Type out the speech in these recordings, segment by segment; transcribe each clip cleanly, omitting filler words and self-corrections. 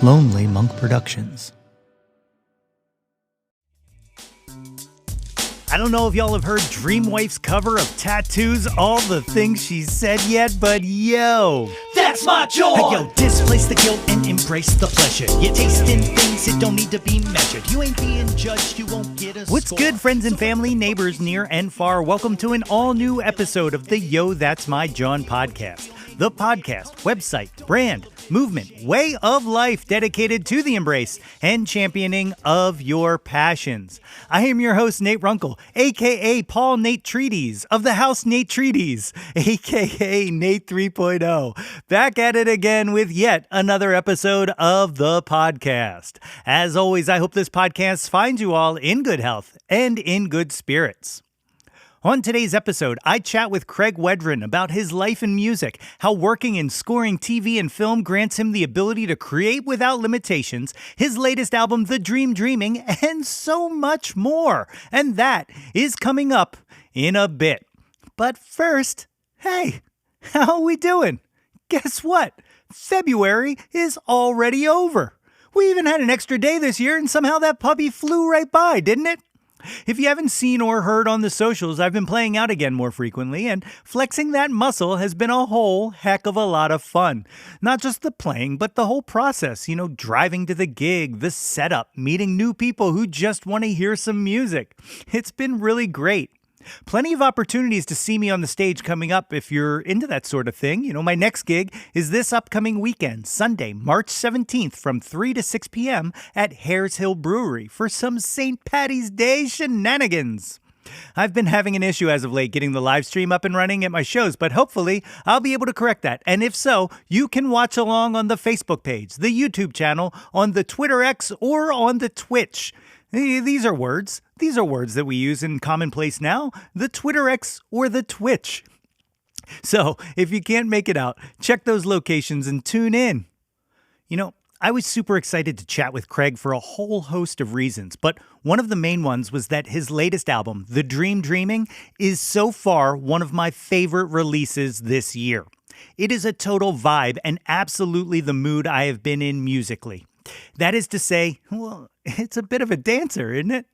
Lonely Monk Productions. I don't know if y'all have heard Dreamwife's cover of Tattoo's All the Things She Said yet, but yo, that's my Jawn! Hey, yo, displace the guilt and embrace the pleasure. You're tasting things that don't need to be measured. You ain't being judged, you won't get a What's good, friends and family, neighbors near and far? Welcome to an all-new episode of the Yo, That's My Jawn podcast. The podcast, website, brand, movement, way of life dedicated to the embrace and championing of your passions. I am your host, Nate Runkle, a.k.a. Paul Nate Treaties of the House Nate Treaties, a.k.a. Nate 3.0. Back at it again with yet another episode of the podcast. As always, I hope this podcast finds you all in good health and in good spirits. On today's episode, I chat with Craig Wedren about his life in music, how working and scoring TV and film grants him the ability to create without limitations, his latest album, The Dream Dreaming, and so much more. And that is coming up in a bit. But first, hey, how are we doing? Guess what? February is already over. We even had an extra day this year, and somehow that puppy flew right by, didn't it? If you haven't seen or heard on the socials, I've been playing out again more frequently, and flexing that muscle has been a whole heck of a lot of fun. Not just the playing, but the whole process, driving to the gig, the setup, meeting new people who just want to hear some music. It's been really great. Plenty of opportunities to see me on the stage coming up if you're into that sort of thing. My next gig is this upcoming weekend, Sunday, March 17th from 3 to 6 p.m. at Hares Hill Brewery for some St. Patty's Day shenanigans. I've been having an issue as of late getting the live stream up and running at my shows, but hopefully I'll be able to correct that. And if so, you can watch along on the Facebook page, the YouTube channel, on the Twitter X, or on the Twitch. These are words. These are words that we use in commonplace now, the Twitter X or the Twitch. So if you can't make it out, check those locations and tune in. I was super excited to chat with Craig for a whole host of reasons, but one of the main ones was that his latest album, The Dream Dreaming, is so far one of my favorite releases this year. It is a total vibe and absolutely the mood I have been in musically. That is to say, well, it's a bit of a dancer, isn't it?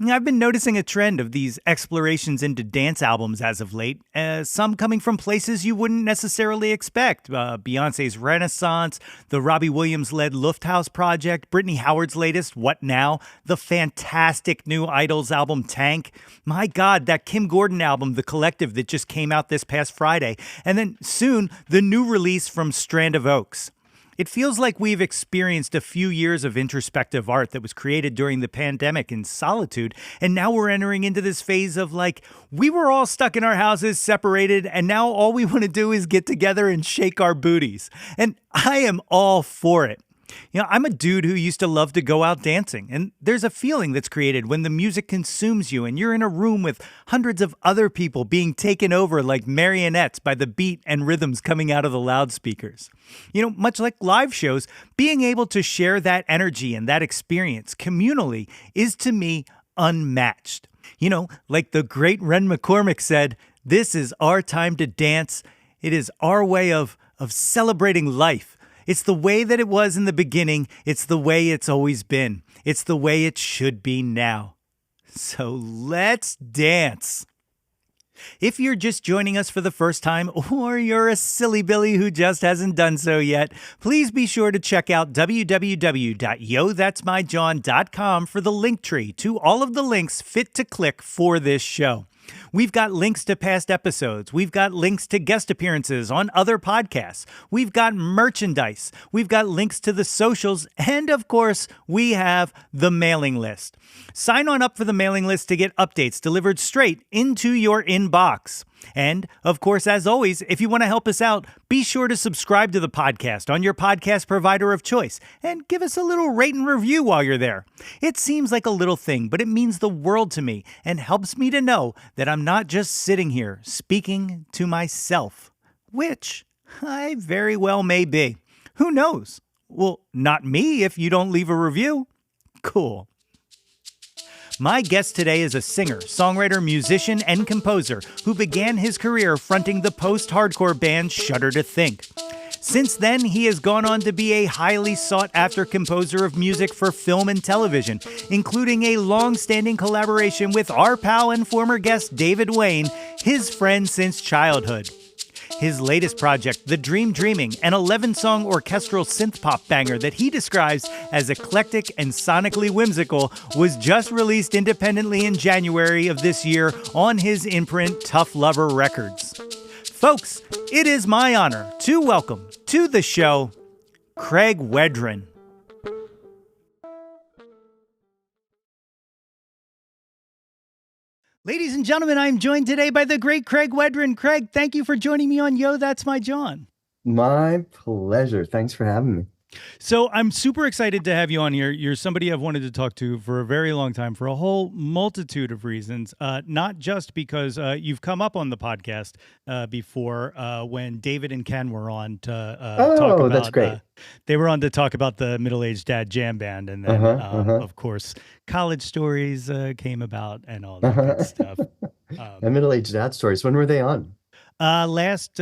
I've been noticing a trend of these explorations into dance albums as of late, some coming from places you wouldn't necessarily expect. Beyonce's Renaissance, the Robbie Williams-led Lufthouse project, Brittany Howard's latest, What Now?, the fantastic new Idols album, Tank. My God, that Kim Gordon album, The Collective, that just came out this past Friday. And then soon, the new release from Strand of Oaks. It feels like we've experienced a few years of introspective art that was created during the pandemic in solitude, and now we're entering into this phase of we were all stuck in our houses, separated, and now all we want to do is get together and shake our booties. And I am all for it. I'm a dude who used to love to go out dancing, and there's a feeling that's created when the music consumes you and you're in a room with hundreds of other people being taken over like marionettes by the beat and rhythms coming out of the loudspeakers. Much like live shows, being able to share that energy and that experience communally is to me unmatched. Like the great Ren McCormick said, this is our time to dance. It is our way of celebrating life. It's the way that it was in the beginning. It's the way it's always been. It's the way it should be now. So let's dance. If you're just joining us for the first time, or you're a silly Billy who just hasn't done so yet, please be sure to check out www.yothat'smyjawn.com for the link tree to all of the links fit to click for this show. We've got links to past episodes. We've got links to guest appearances on other podcasts. We've got merchandise. We've got links to the socials. And of course, we have the mailing list. Sign on up for the mailing list to get updates delivered straight into your inbox. And, of course, as always, if you want to help us out, be sure to subscribe to the podcast on your podcast provider of choice and give us a little rate and review while you're there. It seems like a little thing, but it means the world to me and helps me to know that I'm not just sitting here speaking to myself, which I very well may be. Who knows? Well, not me if you don't leave a review. Cool. My guest today is a singer, songwriter, musician, and composer who began his career fronting the post-hardcore band Shudder to Think. Since then, he has gone on to be a highly sought-after composer of music for film and television, including a long-standing collaboration with our pal and former guest David Wayne, his friend since childhood. His latest project, The Dream Dreaming, an 11-song orchestral synth-pop banger that he describes as eclectic and sonically whimsical, was just released independently in January of this year on his imprint Tough Lover Records. Folks, it is my honor to welcome to the show Craig Wedren. Ladies and gentlemen, I'm joined today by the great Craig Wedren. Craig, thank you for joining me on Yo, That's My Jawn. My pleasure. Thanks for having me. So I'm super excited to have you on here. You're somebody I've wanted to talk to for a very long time for a whole multitude of reasons, not just because you've come up on the podcast before when David and Ken were on to talk about. That's great. They were on to talk about the Middle-Aged Dad Jam Band, and then, of course, College Stories came about and all that good stuff. And Middle-Aged Dad Stories. When were they on? Last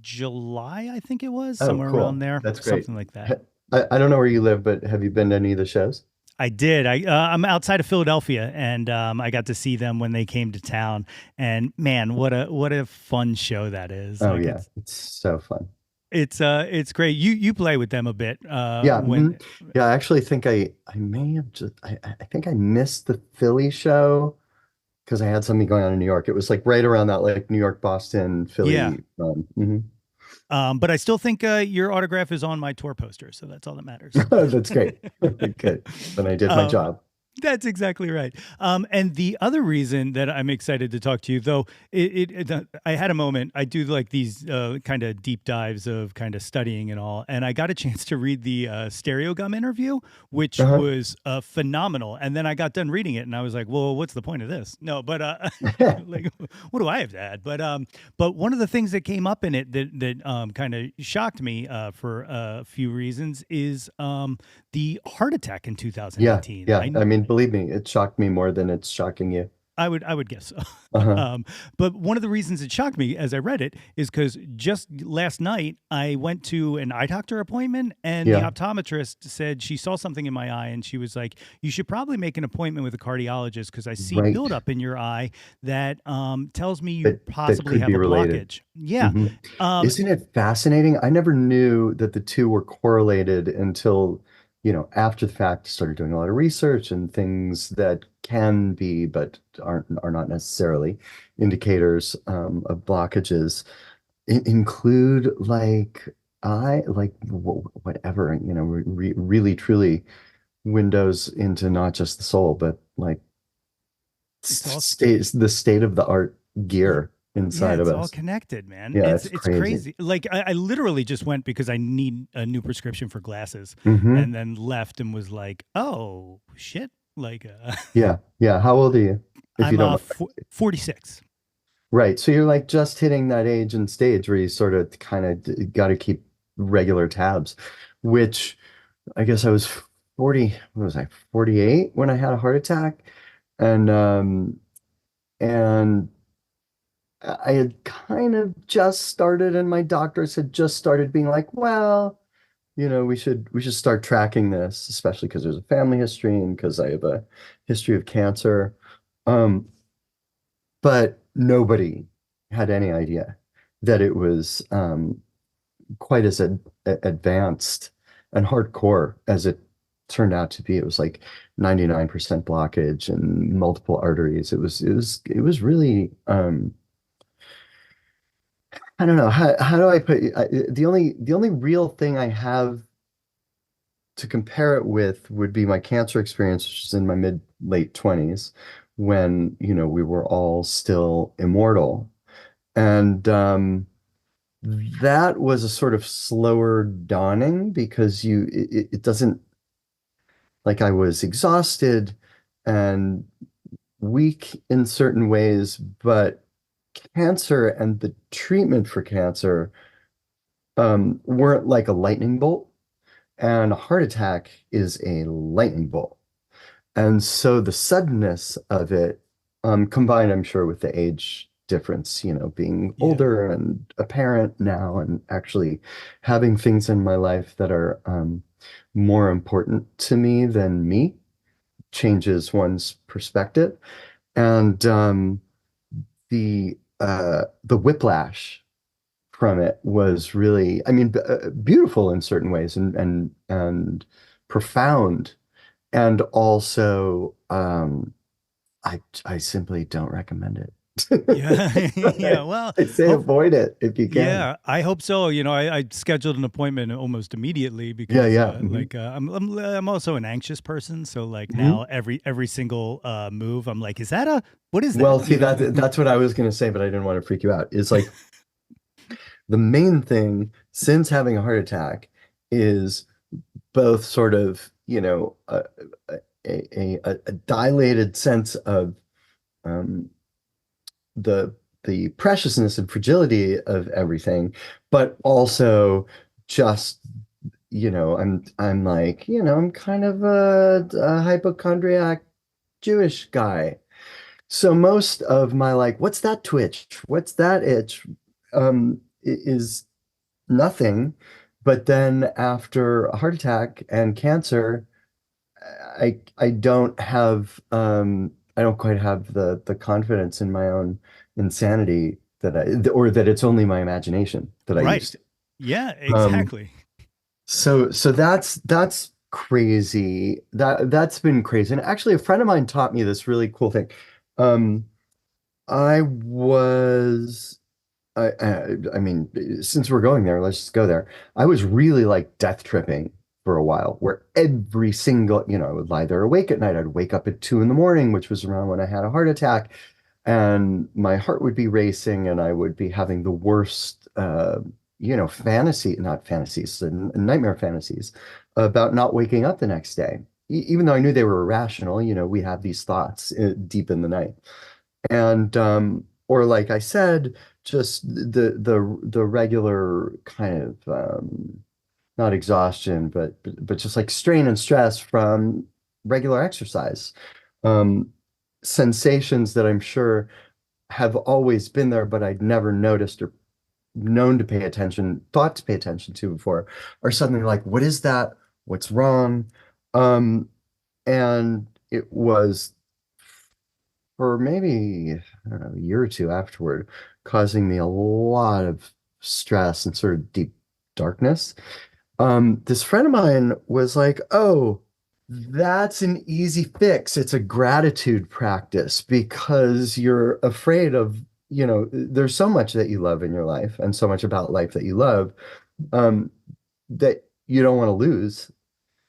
July, I think it was, somewhere cool. around there. That's great. Something like that. I don't know where you live, but have you been to any of the shows? I did. I'm outside of Philadelphia, and I got to see them when they came to town. And man, what a fun show that is! Oh, like, yeah, it's so fun. It's great. You play with them a bit. Yeah, I actually think I may have just I think I missed the Philly show because I had something going on in New York. It was like right around that like New York, Boston, Philly run. But I still think your autograph is on my tour poster, so that's all that matters. That's great. Good. Then I did my job. That's exactly right. And the other reason that I'm excited to talk to you, though, I had a moment. I do like these kind of deep dives of kind of studying and all, and I got a chance to read the Stereo Gum interview, which was phenomenal. And then I got done reading it, and I was like, "Well, what's the point of this?" No, but like, what do I have to add? But one of the things that came up in it that kind of shocked me for a few reasons is the heart attack in 2018. Yeah. I mean, believe me, it shocked me more than it's shocking you. I would guess so. But one of the reasons it shocked me as I read it is because just last night I went to an eye doctor appointment, and the optometrist said she saw something in my eye, and she was like, "You should probably make an appointment with a cardiologist because I see buildup in your eye that tells me you possibly have a blockage." Yeah. Isn't it fascinating? I never knew that the two were correlated until after the fact, started doing a lot of research, and things that can be, but are not necessarily indicators of blockages include whatever, really truly windows into not just the soul, but like the state of the art gear inside of us. It's all connected, man. Yeah, it's crazy. Like I literally just went because I need a new prescription for glasses, Mm-hmm. and then left and was like, "Oh shit!" Like, yeah. How old are you? If you don't 46. Right. So you're like just hitting that age and stage where you sort of kind of got to keep regular tabs, which I guess I was 40. What was I? 48 when I had a heart attack, and I had kind of just started, and my doctors had just started being like, well, we should start tracking this, especially because there's a family history and because I have a history of cancer. But nobody had any idea that it was quite as advanced and hardcore as it turned out to be. It was like 99% blockage and multiple arteries. It was really I don't know. How do I put the only real thing I have to compare it with would be my cancer experience, which is in my late 20s, when we were all still immortal, and that was a sort of slower dawning because it doesn't, like, I was exhausted and weak in certain ways, but cancer and the treatment for cancer weren't like a lightning bolt, and a heart attack is a lightning bolt. And so the suddenness of it, combined, I'm sure, with the age difference, being Yeah. older and a parent now and actually having things in my life that are more important to me than me changes one's perspective. And the whiplash from it was really, I mean, beautiful in certain ways and profound. And also, I simply don't recommend Yeah. Yeah. it. Well, I'd say hope avoid it if you can. yeah, I hope so. I scheduled an appointment almost immediately Yeah, because yeah. I'm also an anxious person, so like Hmm. now every single move I'm like, is that a what is that? Well, see, that's what I was going to say, but I didn't want to freak you out. It's like the main thing since having a heart attack is both sort of, a dilated sense of um, the the preciousness and fragility of everything, but also just, I'm like, I'm kind of a hypochondriac Jewish guy. So most of my like, what's that twitch? What's that itch? Is nothing. But then after a heart attack and cancer, I don't have I don't quite have the confidence in my own insanity that or that it's only my imagination that I Right. used to. Yeah, Um exactly. so that's crazy. That's been crazy. And actually a friend of mine taught me this really cool thing. Um I was I mean, since we're going there, let's just go there. I was really like death tripping for a while, where every single, I would lie there awake at night. I'd wake up at 2 in the morning, which was around when I had a heart attack, and my heart would be racing, and I would be having the worst, not fantasies, nightmare fantasies about not waking up the next day. Even though I knew they were irrational, we have these thoughts deep in the night. And or like I said, just the regular kind of not exhaustion, but just like strain and stress from regular exercise. Um, sensations that I'm sure have always been there, but I'd never noticed or known to pay attention, thought to pay attention to before, are suddenly like, what is that? What's wrong? Um, and it was for maybe, I don't know, a year or two afterward, causing me a lot of stress and sort of deep darkness. This friend of mine was like, "Oh, that's an easy fix. It's a gratitude practice because you're afraid of, there's so much that you love in your life and so much about life that you love, um, that you don't want to lose,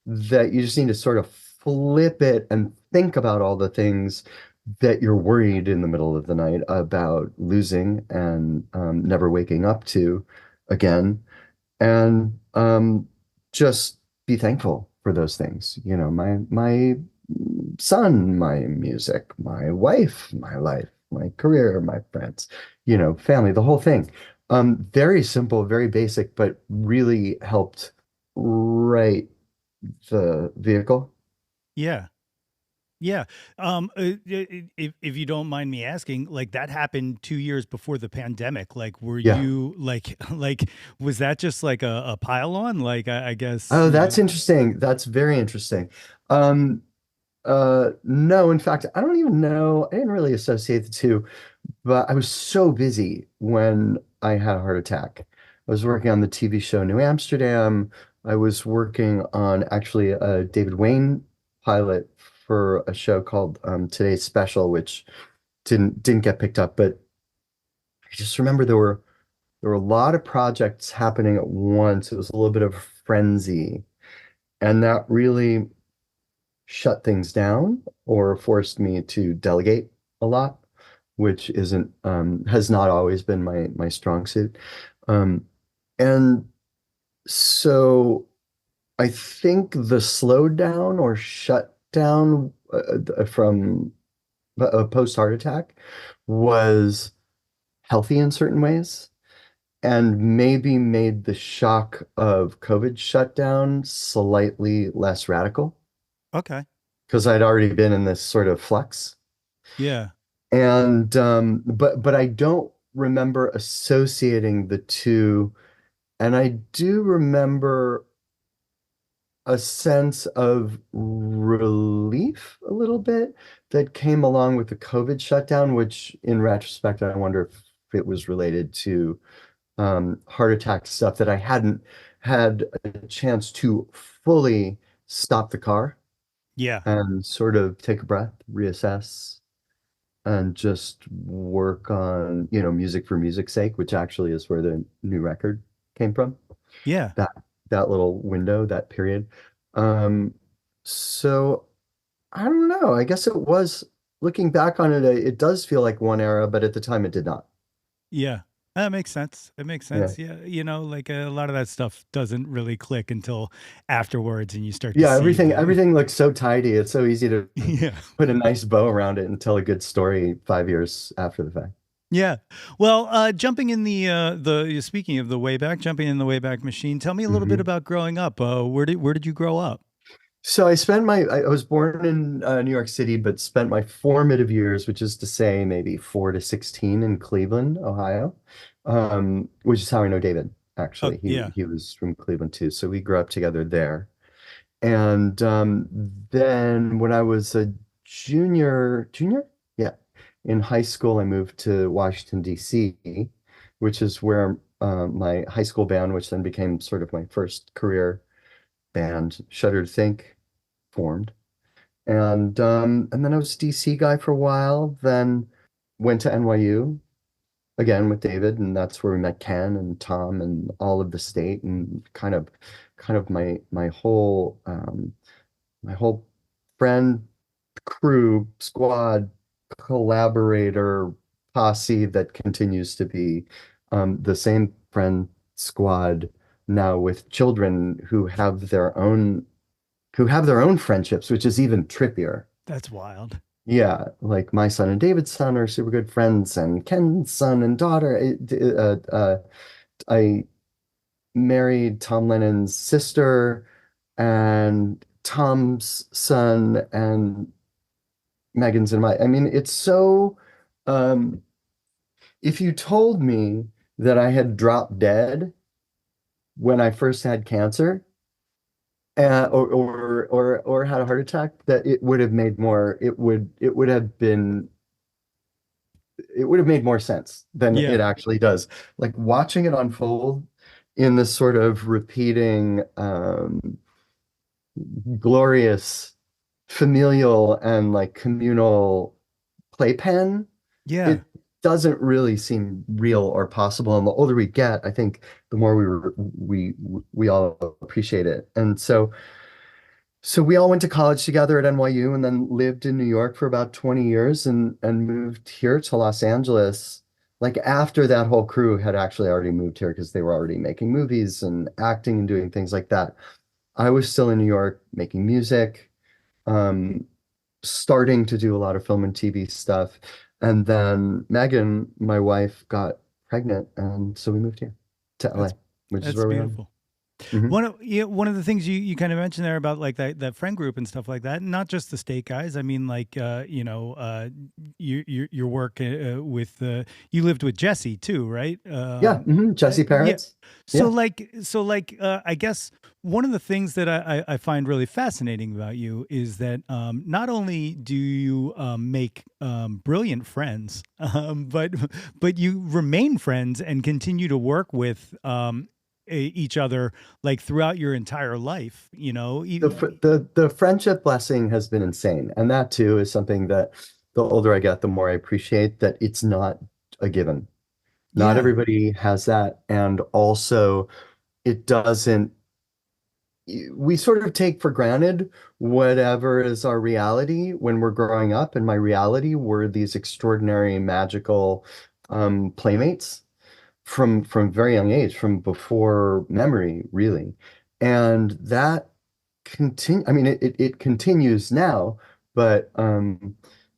that you just need to sort of flip it and think about all the things that you're worried in the middle of the night about losing and never waking up to again, and just be thankful for those things. My son, my music, my wife, my life, my career, my friends, family, the whole thing. Very simple, very basic, but really helped right the vehicle. Yeah. Yeah. If you don't mind me asking, like that happened 2 years before the pandemic. Like, were Yeah. you like, like, was that just like a pile on? Like, I guess, Oh, that's interesting. That's very interesting. Um, no, in fact, I don't even know. I didn't really associate the two, but I was so busy when I had a heart attack. I was working on the TV show New Amsterdam. I was working on actually a David Wayne pilot for a show called Today's Special, which didn't get picked up. But I just remember there were a lot of projects happening at once. It was a little bit of a frenzy, and that really shut things down or forced me to delegate a lot, which isn't has not always been my strong suit. Um, and so I think the slowdown or shutdown from a post-heart attack was healthy in certain ways and maybe made the shock of COVID shutdown slightly less radical okay. because I'd already been in this sort of flux. Yeah. And but I don't remember associating the two. And I do remember a sense of relief a little bit that came along with the COVID shutdown, which in retrospect, I wonder if it was related to heart attack stuff that I hadn't had a chance to fully stop the car Yeah. and sort of take a breath, reassess, and just work on, music for music's sake, which actually is where the new record came from. Yeah. That that little window, that period. Um, so I don't know. I guess it was looking back on it, it does feel like one era, but at the time it did not. Yeah. That makes sense. It makes Yeah. sense. Yeah. Like a lot of that stuff doesn't really click until afterwards and you start to Yeah, see the, everything looks so tidy. It's so easy to yeah. put a nice bow around it and tell a good story 5 years after the fact. Yeah. Well, jumping in the speaking of the Wayback, jumping in the Wayback Machine, tell me a little bit Mhm. about growing up. Where did you grow up? So I was born in New York City, but spent my formative years, which is to say maybe 4 to 16 in Cleveland, Ohio, which is how I know David, Oh, actually. He yeah. he was from Cleveland too. So we grew up together there. And then when I was a junior, yeah, in high school, I moved to Washington, D.C., which is where my high school band, which then became sort of my first career band, Shudder to Think, formed. And then I was DC guy for a while, then went to NYU again with David, and that's where we met Ken and Tom and all of the state and kind of my whole friend, crew, squad, collaborator, posse that continues to be the same friend squad now with children who have their own friendships, which is even trippier. That's wild. Yeah, like my son and David's son are super good friends, and Ken's son and daughter. I married Tom Lennon's sister and Tom's son and Megan's and my. I mean, it's so. Um, if you told me that I had dropped dead when I first had cancer, or had a heart attack, that it would have made more sense than it Yeah. actually does. Like watching it unfold in this sort of repeating, glorious familial and like communal playpen, Yeah. it doesn't really seem real or possible. And the older we get, I think the more we all appreciate it. And so we all went to college together at NYU and then lived in New York for about 20 years and moved here to Los Angeles. Like after that whole crew had actually already moved here because they were already making movies and acting and doing things like that. I was still in New York making music, um, starting to do a lot of film and TV stuff. And then Megan, my wife, got pregnant, and so we moved here to LA, That's which is that's where we are. beautiful. Mhm. One of the things you kind of mentioned there about like that friend group and stuff like that, not just the state guys. I mean, like your work with you lived with Jesse too, right? Yeah, Jesse Yeah. Parrots. So Yeah. I guess one of the things that I find really fascinating about you is that not only do you make brilliant friends, but you remain friends and continue to work with each other like throughout your entire life. The friendship blessing has been insane, and that too is something that the older I get, the more I appreciate that it's not a given. Not Yeah, everybody has that, and also it doesn't. We sort of take for granted whatever is our reality when we're growing up, and my reality were these extraordinary, magical playmates from very young age, from before memory, really. And that I mean, it continues now, but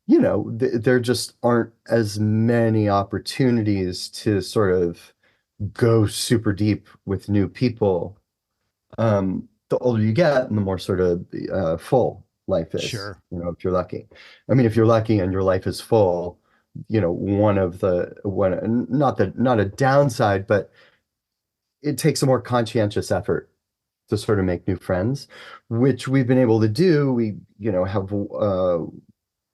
there just aren't as many opportunities to sort of go super deep with new people. The older you get, and the more sort of full life is, sure. if you're lucky. I mean, if you're lucky and your life is full, not a downside, but it takes a more conscientious effort to sort of make new friends, which we've been able to do. We, have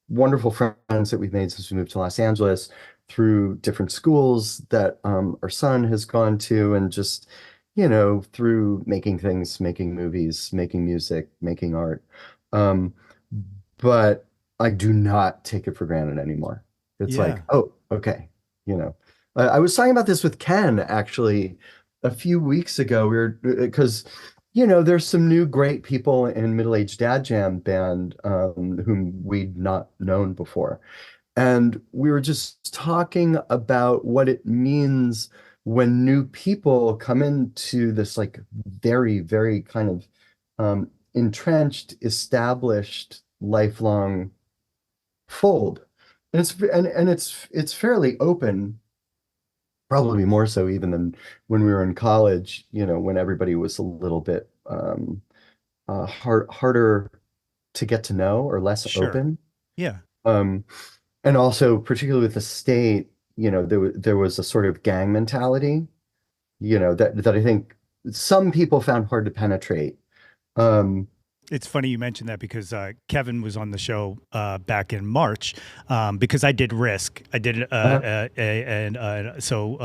wonderful friends that we've made since we moved to Los Angeles through different schools that our son has gone to, and just, through making things, making movies, making music, making art. Um, but I do not take it for granted anymore. It's like, Yeah. oh, okay, you know. I was talking about this with Ken actually a few weeks ago. We were because there's some new great people in Middle Age Dad Jam band whom we'd not known before. And we were just talking about what it means when new people come into this like very, very kind of entrenched, established, lifelong fold. And it's fairly open, probably more so even than when we were in college, when everybody was a little bit harder to get to know or less Sure. open. Yeah. Um, and also, particularly with the state, there was a sort of gang mentality, that I think some people found hard to penetrate. Um, It's funny you mentioned that because Kevin was on the show back in March because I did Risk. I did uh, and so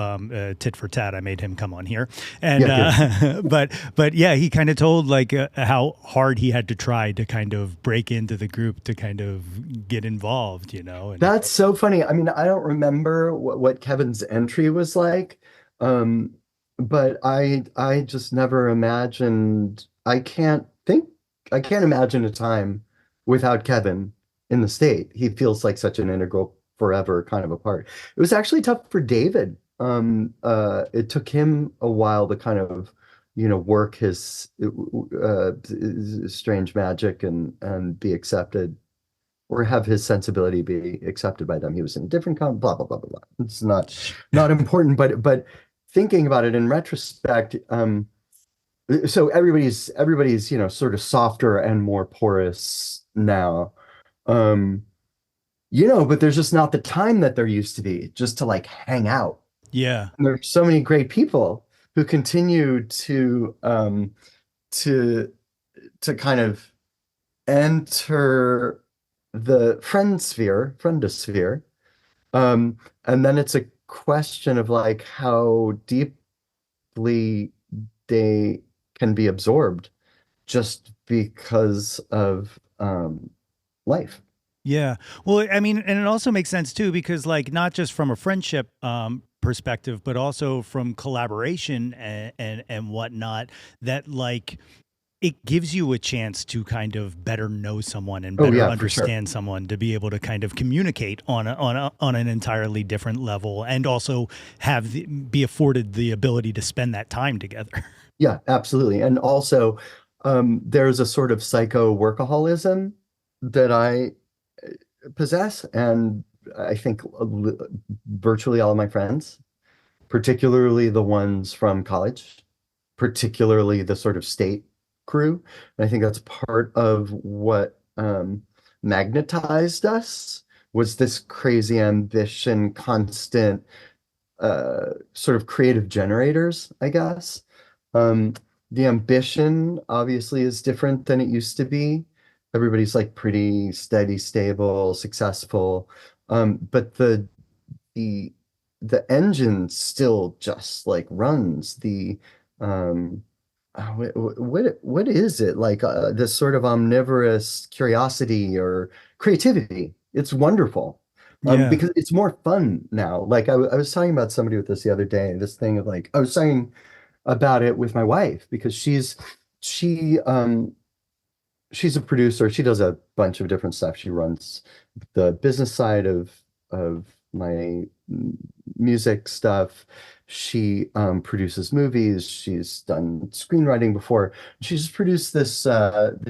tit for tat. I made him come on here, and yeah, good. but yeah, he kind of told like how hard he had to try to kind of break into the group to kind of get involved, and That's so funny. I mean, I don't remember what Kevin's entry was like, um, but I just never imagined. I can't imagine a time without Kevin in the state. He feels like such an integral, forever kind of a part. It was actually tough for David. It took him a while to kind of, work his strange magic and be accepted or have his sensibility be accepted by them. He was in a different blah blah blah blah blah. It's not important, but thinking about it in retrospect, so everybody's sort of softer and more porous now. Um, but there's just not the time that there used to be just to like hang out. yeah, And there's so many great people who continue to to kind of enter the friendosphere. And then it's a question of like how deeply they can be absorbed just because of life. yeah. Well, I mean, and it also makes sense too because like not just from a friendship perspective, but also from collaboration and whatnot. That like it gives you a chance to kind of better know someone and Oh better yeah, for sure. understand someone to be able to kind of communicate on an entirely different level and also be afforded the ability to spend that time together. Yeah, absolutely. And also, there's a sort of psycho workaholism that I possess, and I think virtually all of my friends, particularly the ones from college, particularly the sort of state crew. And I think that's part of what magnetized us was this crazy ambition, constant sort of creative generators, I guess. Um, the ambition obviously is different than it used to be. Everybody's like pretty steady, stable, successful. But the the engine still just like runs um what is it like this sort of omnivorous curiosity or creativity. It's wonderful. Yeah. Because it's more fun now. Like I was talking about somebody with this the other day, this thing of like I was talking about it with my wife because she she's a producer. She does a bunch of different stuff. She runs the business side of my music stuff. She produces movies. She's done screenwriting before. She's produced this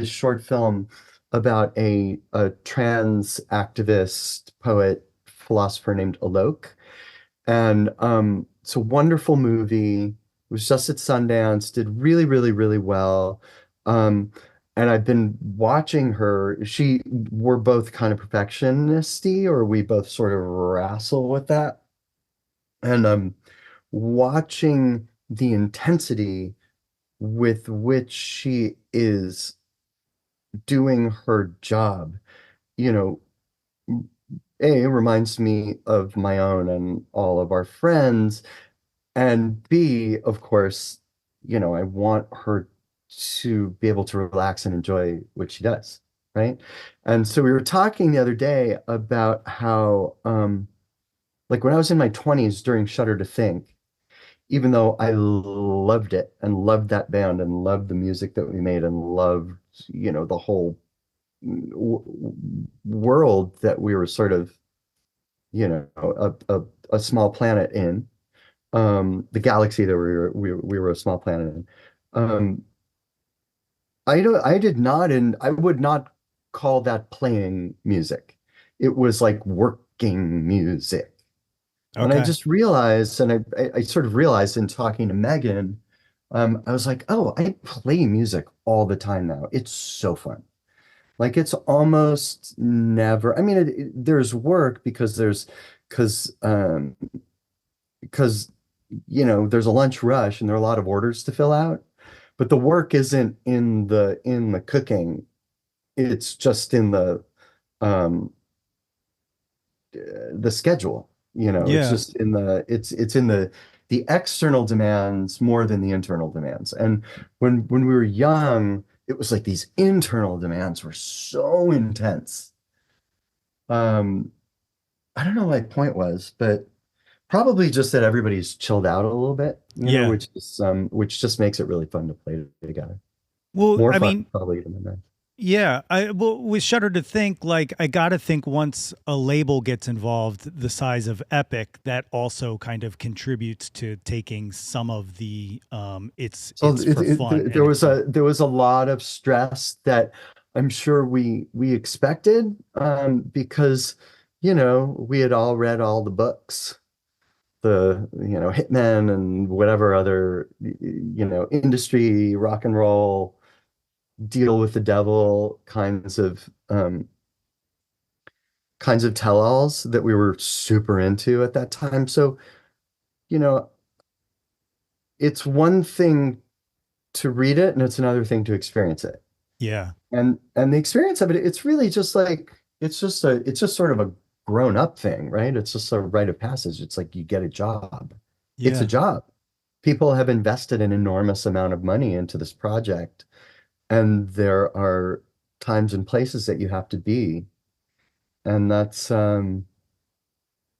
short film about a trans activist, poet, philosopher named Alok. And it's a wonderful movie. It was just at Sundance, did really, really, really well. Um, and I've been watching her. We're both kind of perfectionisty, or we both sort of wrestle with that. And watching the intensity with which she is doing her job, you know, A, reminds me of my own and all of our friends. And B, of course, I want her to be able to relax and enjoy what she does, right? And so we were talking the other day about how, like when I was in my 20s during Shudder to Think, even though I loved it and loved that band and loved the music that we made and loved, the whole world that we were sort of, a small planet in, the galaxy that we were a small planet in. Um, I did not, and I would not call that playing music. It was like working music. And I Okay. just realized, and I sort of realized in talking to Megan, I was like, oh, I play music all the time now. It's so fun. Like it's almost never, I mean, there's work because, because, there's a lunch rush and there are a lot of orders to fill out, but the work isn't in the cooking. It's just in um, the schedule. It's Yeah. just it's in the external demands more than the internal demands. And when we were young, it was like these internal demands were so intense. Um, I don't know what my point was, but probably just that everybody's chilled out a little bit, Yeah. which just makes it really fun to play together. Well, More I fun mean, probably than that. yeah, I well with Shudder to Think, like I gotta think once a label gets involved, the size of Epic, that also kind of contributes to taking some of the So it's for fun there and was it's like a lot of stress that I'm sure we expected, because we had all read all the books, the Hitmen and whatever other industry rock and roll deal with the devil kinds of tell-alls that we were super into at that time. So you know it's one thing to read it and it's another thing to experience it. yeah, And the experience of it, it's really just like it's just sort of a grown up thing, right? It's just a rite of passage. It's like you get a job. It's a yeah, job. People have invested an enormous amount of money into this project, and there are times and places that you have to be. And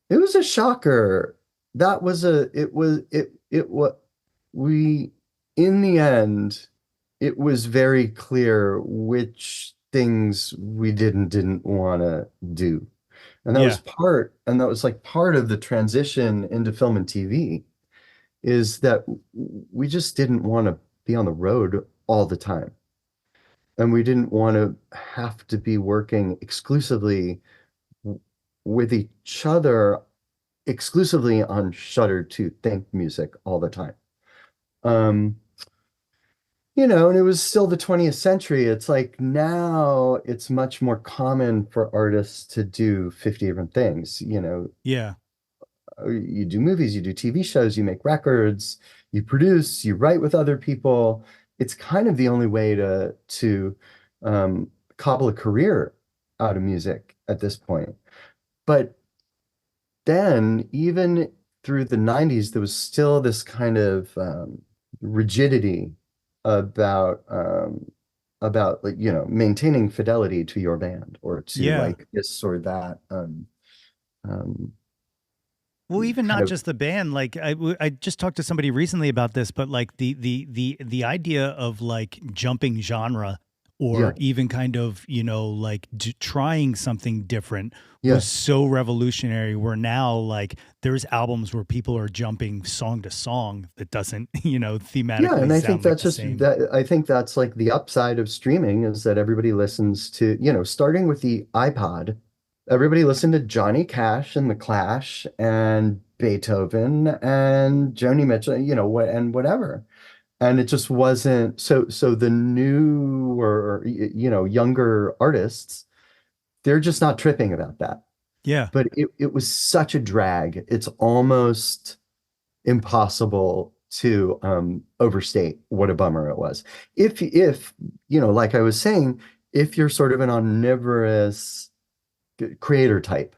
it was a shocker. That was a it was it what we in the end it was very clear which things we didn't want to do. yeah, And that was like part of the transition into film and TV, is that we just didn't want to be on the road all the time. And we didn't want to have to be working exclusively with each other, exclusively on Shudder to Think music all the time. Um, and it was still the 20th century. It's like now it's much more common for artists to do 50 different things. yeah, You do movies, you do TV shows, you make records, you produce, you write with other people. It's kind of the only way to cobble a career out of music at this point. But then, even through the 90s, there was still this kind of rigidity about like maintaining fidelity to your band or to yeah. like this or that um, Well, even kind not of just the band. Like I just talked to somebody recently about this, but like the idea of like jumping genre or yeah, even kind of like trying something different was yeah, so revolutionary. Where now like there's albums where people are jumping song to song that doesn't yeah. thematically And I think sound like that's the just same. that. I think that's like the upside of streaming, is that everybody listens to, starting with the iPod. Everybody listened to Johnny Cash and The Clash and Beethoven and Joni Mitchell, and whatever. And it just wasn't so the new or younger artists, they're just not tripping about that. Yeah. But it was such a drag. It's almost impossible to overstate what a bummer it was. If like I was saying, if you're sort of an omnivorous creator type.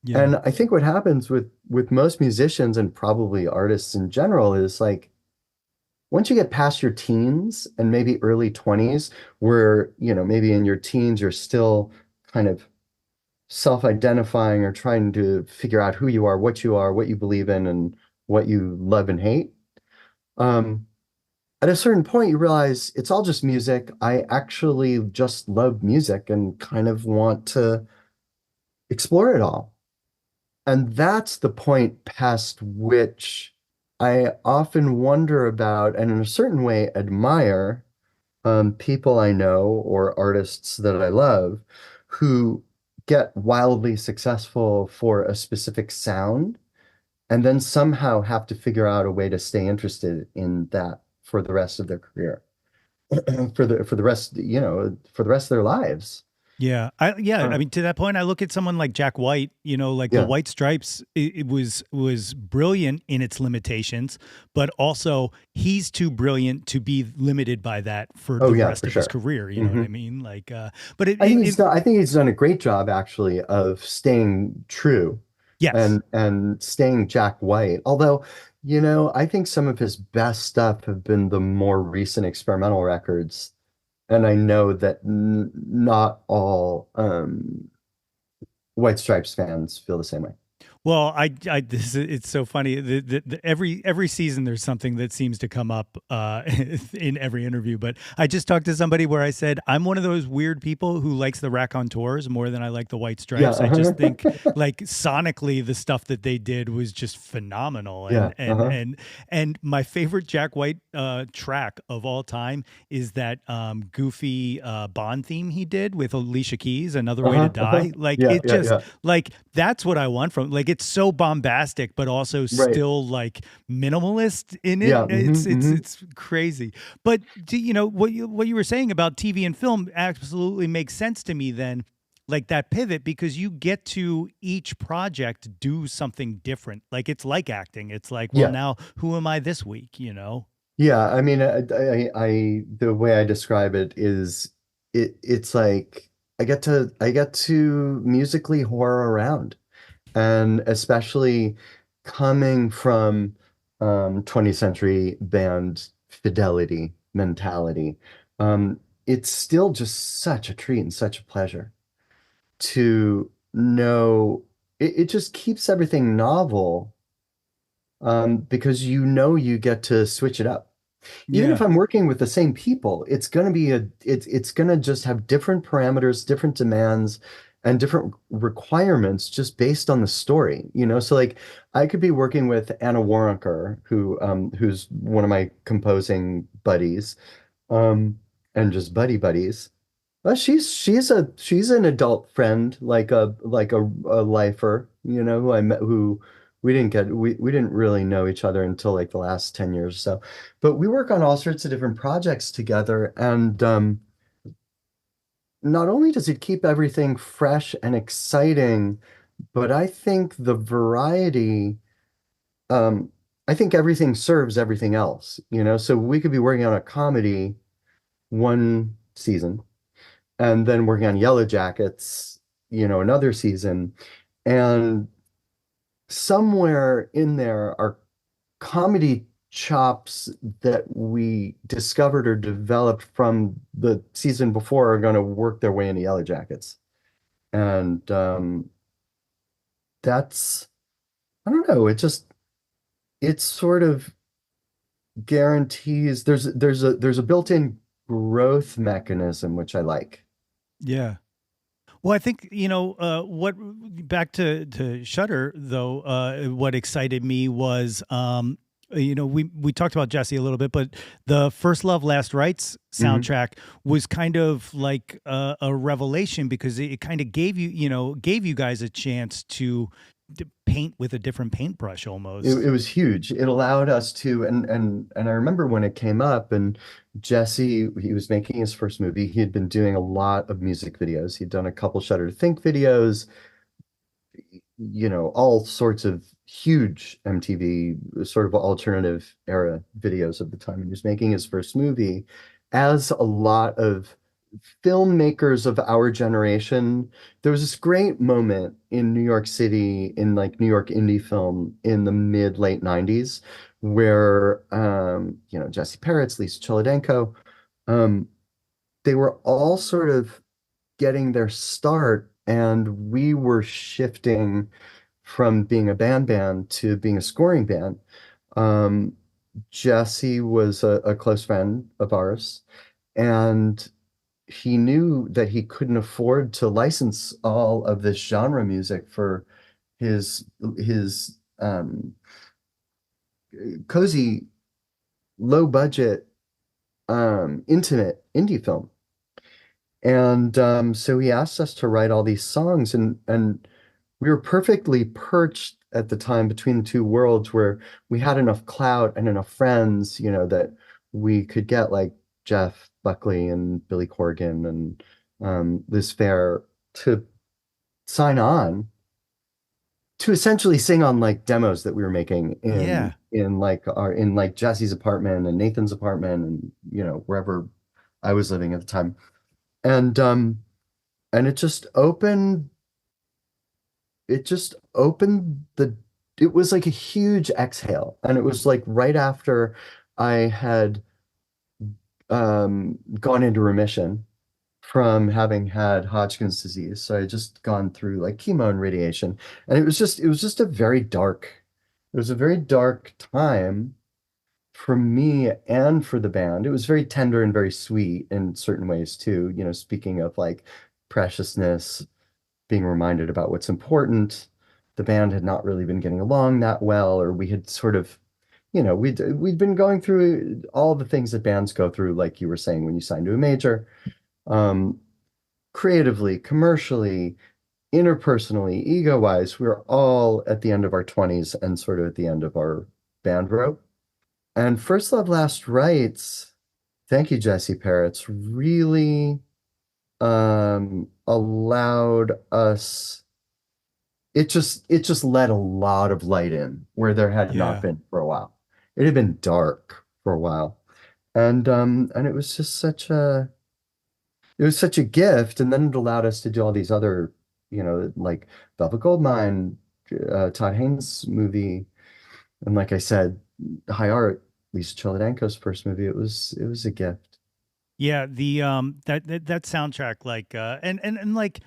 Yeah. And I think what happens with most musicians and probably artists in general is like once you get past your teens and maybe early 20s, where, maybe in your teens you're still kind of self-identifying or trying to figure out who you are, what you believe in, and what you love and hate. Um, at a certain point, you realize it's all just music. I actually just love music and kind of want to explore it all. And that's the point past which I often wonder about and in a certain way admire people I know or artists that I love who get wildly successful for a specific sound and then somehow have to figure out a way to stay interested in that for the rest of their career, for the rest of their lives. Yeah. I Uh, mean, to that point, I look at someone like Jack White, like the yeah. White Stripes, it was brilliant in its limitations, but also he's too brilliant to be limited by that for Oh the yeah, rest for of his sure. career. You know what Hmm. I mean? Like, but it I think he's done a great job actually of staying true yes. and staying Jack White. Although, I think some of his best stuff have been the more recent experimental records. And I know that n not all White Stripes fans feel the same way. Well, it's so funny. Every season there's something that seems to come up in every interview. But I just talked to somebody where I said I'm one of those weird people who likes the Raconteurs more than I like the White Yeah. Stripes. I just think like sonically the stuff that they did was just phenomenal. Yeah. And my favorite Jack White track of all time is that goofy Bond theme he did with Alicia Keys, "Another Way to Die." Like Yeah. it Yeah. just Yeah. like that's what I want from like it's so bombastic but also Right. still like minimalist in it. Yeah. It's crazy. But what you were saying about TV and film absolutely makes sense to me then. Like that pivot because you get to each project do something different. Like it's like acting. It's like, well, Yeah. now who am I this week? Yeah. I mean, the way I describe it is it's like I get to musically horror around. And especially coming from 20th century band fidelity mentality, it's still just such a treat and such a pleasure to know it just keeps everything novel because you get to switch it up. Even if Yeah. I'm working with the same people, it's gonna just have different parameters, different demands, and different requirements just based on the story, So like I could be working with Anna Waronker, who's one of my composing buddies, and just buddies. Well, she's an adult friend, like a lifer, who I met who we didn't really know each other until like the last 10 years or so. But we work on all sorts of different projects together, and not only does it keep everything fresh and exciting, but I think the variety, um, I think everything serves everything else, So we could be working on a comedy one season and then working on Yellow Jackets, another season. And somewhere in there are comedy chops that we discovered or developed from the season before are going to work their way into Yellow Jackets. And that's, I don't know, it sort of guarantees there's a built-in growth mechanism, which I like. Yeah. Well, I think what back to Shutter though. What excited me was we talked about Jesse a little bit, but the First Love Last Rites Hmm. soundtrack was kind of like a revelation because it kind of gave you guys a chance to paint with a different paintbrush it almost. was huge. It allowed us to, and I remember when it came up, and Jesse, he was making his first movie. He had been doing a lot of music videos. He'd done a couple Shudder to Think videos, all sorts of huge MTV sort of alternative era videos at the time. And he was making his first movie, as a lot of filmmakers of our generation. There was this great moment in New York City, in like New York indie film in the mid late 90s, where Jesse Peretz, Lisa Cholodenko, um, they were all sort of getting their start, and we were shifting from being a band to being a scoring band. Um, Jesse was a close friend of ours, and he knew that he couldn't afford to license all of this genre music for his cozy, low budget, intimate indie film. And so he asked us to write all these songs, and we were perfectly perched at the time between the two worlds, where we had enough clout and enough friends, that we could get like Jeff Buckley and Billy Corgan and Liz Phair to sign on to essentially sing on like demos that we were making in Yeah. like Jesse's apartment and Nathan's apartment, and wherever I was living at the time. And it just opened the it was like a huge exhale. And it was like right after I had gone into remission from having had Hodgkin's disease. So I had just gone through like chemo and radiation. And it was just a very dark time for me and for the band. It was very tender and very sweet in certain ways too, speaking of like preciousness, being reminded about what's important. The band had not really been getting along that well, or we had sort of, we'd been going through all the things that bands go through, like you were saying, when you sign to a major, um, creatively, commercially, interpersonally, ego-wise. We were all at the end of our 20s and sort of at the end of our band rope. And First Love Last Rites, thank you, Jesse Peretz, really allowed us, it just let a lot of light in where there had not Yeah. been for a while. It had been dark for a while. And it was just such a gift. And then it allowed us to do all these other, like Velvet Goldmine, Todd Haynes movie, and like I said, High Art, Lisa Cholodenko's first movie. It was a gift. Yeah, the that soundtrack, like and like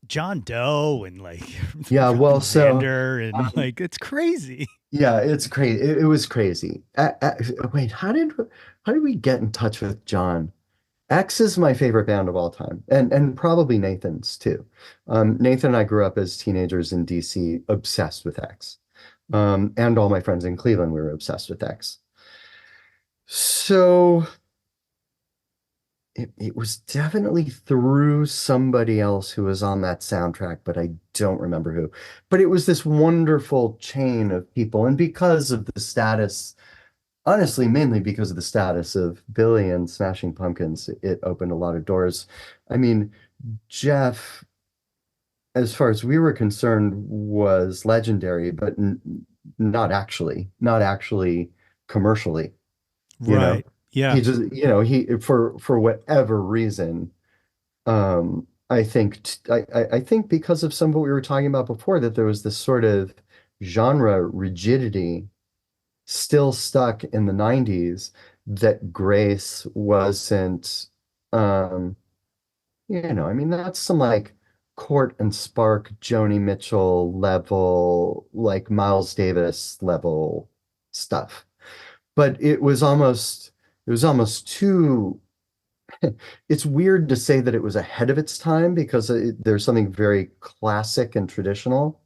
John Doe and like Yeah, well, fucking so Xander, and um, like it's crazy. yeah, it's crazy. It was crazy. Wait, how did we get in touch with John? X is my favorite band of all time, and probably Nathan's too. Nathan and I grew up as teenagers in DC, obsessed with X. And all my friends in Cleveland, we were obsessed with X. So it was definitely through somebody else who was on that soundtrack, but I don't remember who. But it was this wonderful chain of people, and because of the status, honestly, mainly because of the status of Billy and Smashing Pumpkins, it opened a lot of doors. I mean, Jeff, as far as we were concerned, was legendary, but not actually commercially, you know. Right. Yeah. He just, he for whatever reason, I think because of some of what we were talking about before, that there was this sort of genre rigidity still stuck in the 90s, that Grace wasn't, um I mean, that's some like Court and Spark, Joni Mitchell level, like Miles Davis level stuff. But it was almost too, it's weird to say that it was ahead of its time, because there's something very classic and traditional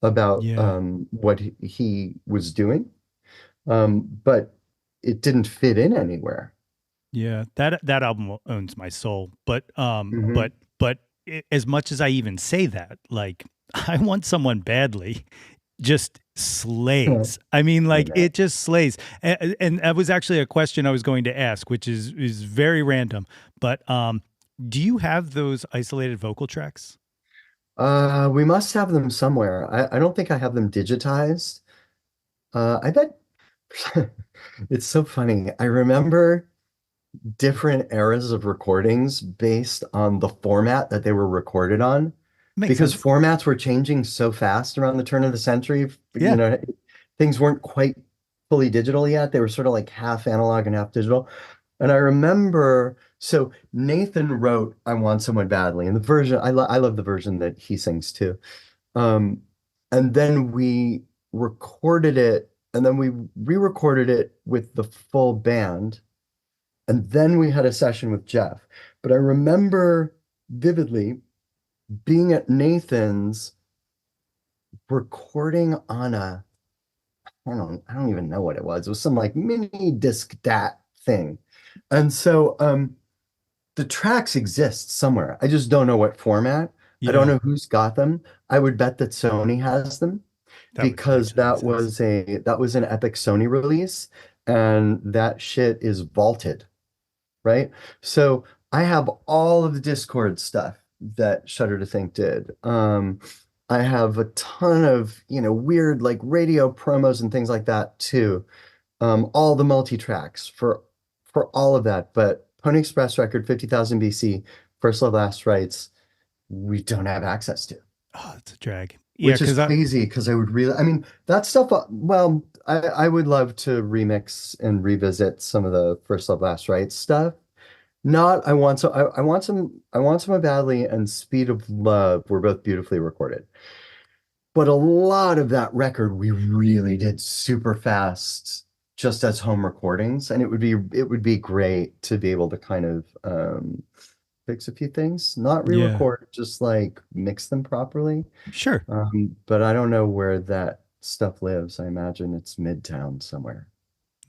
about Yeah. what he was doing. But it didn't fit in anywhere. Yeah. That album owns my soul. But Hmm. as much as I even say that, like I want someone badly just slays. I mean, I like know. it just slays. And that was actually a question I was going to ask, which is very random. But do you have those isolated vocal tracks? We must have them somewhere. I don't think I have them digitized. I bet it's so funny. I remember different eras of recordings based on the format that they were recorded on, Makes because sense. formats were changing so fast around the turn of the century. You Yeah. know, things weren't quite fully digital yet. They were sort of like half analog and half digital. And I remember, so Nathan wrote "I Want Someone Badly," and the version I love the version that he sings too. Um, and then we recorded it, and then we re-recorded it with the full band, and then we had a session with Jeff. But I remember vividly being at Nathan's recording on I don't even know what it was. It was some like mini disc DAT thing. And so the tracks exist somewhere. I just don't know what format. I don't Yeah. know who's got them. I would bet that Sony has them, That would because actually make sense. that was an Epic Sony release, and that shit is vaulted, right? So I have all of the Discord stuff that Shudder to Think did. I have a ton of, weird like radio promos and things like that too. All the multi-tracks for all of that. But Pony Express record 50,000 BC, First Love Last Rites, we don't have access to, Oh, it's a drag. Yeah, which is because I crazy because I mean, that stuff, well, I would love to remix and revisit some of the First Love Last Rites stuff. Not I want some badly, and Speed of Love were both beautifully recorded. But a lot of that record we really did super fast just as home recordings, and it would be great to be able to kind of fix a few things, not yeah, re-record, just like mix them properly. sure. But I don't know where that stuff lives. I imagine it's Midtown somewhere.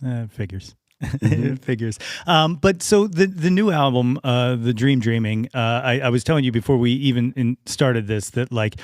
It figures. Hmm. It figures. But so the new album, the Dream Dreaming. I was telling you before we even started this that like.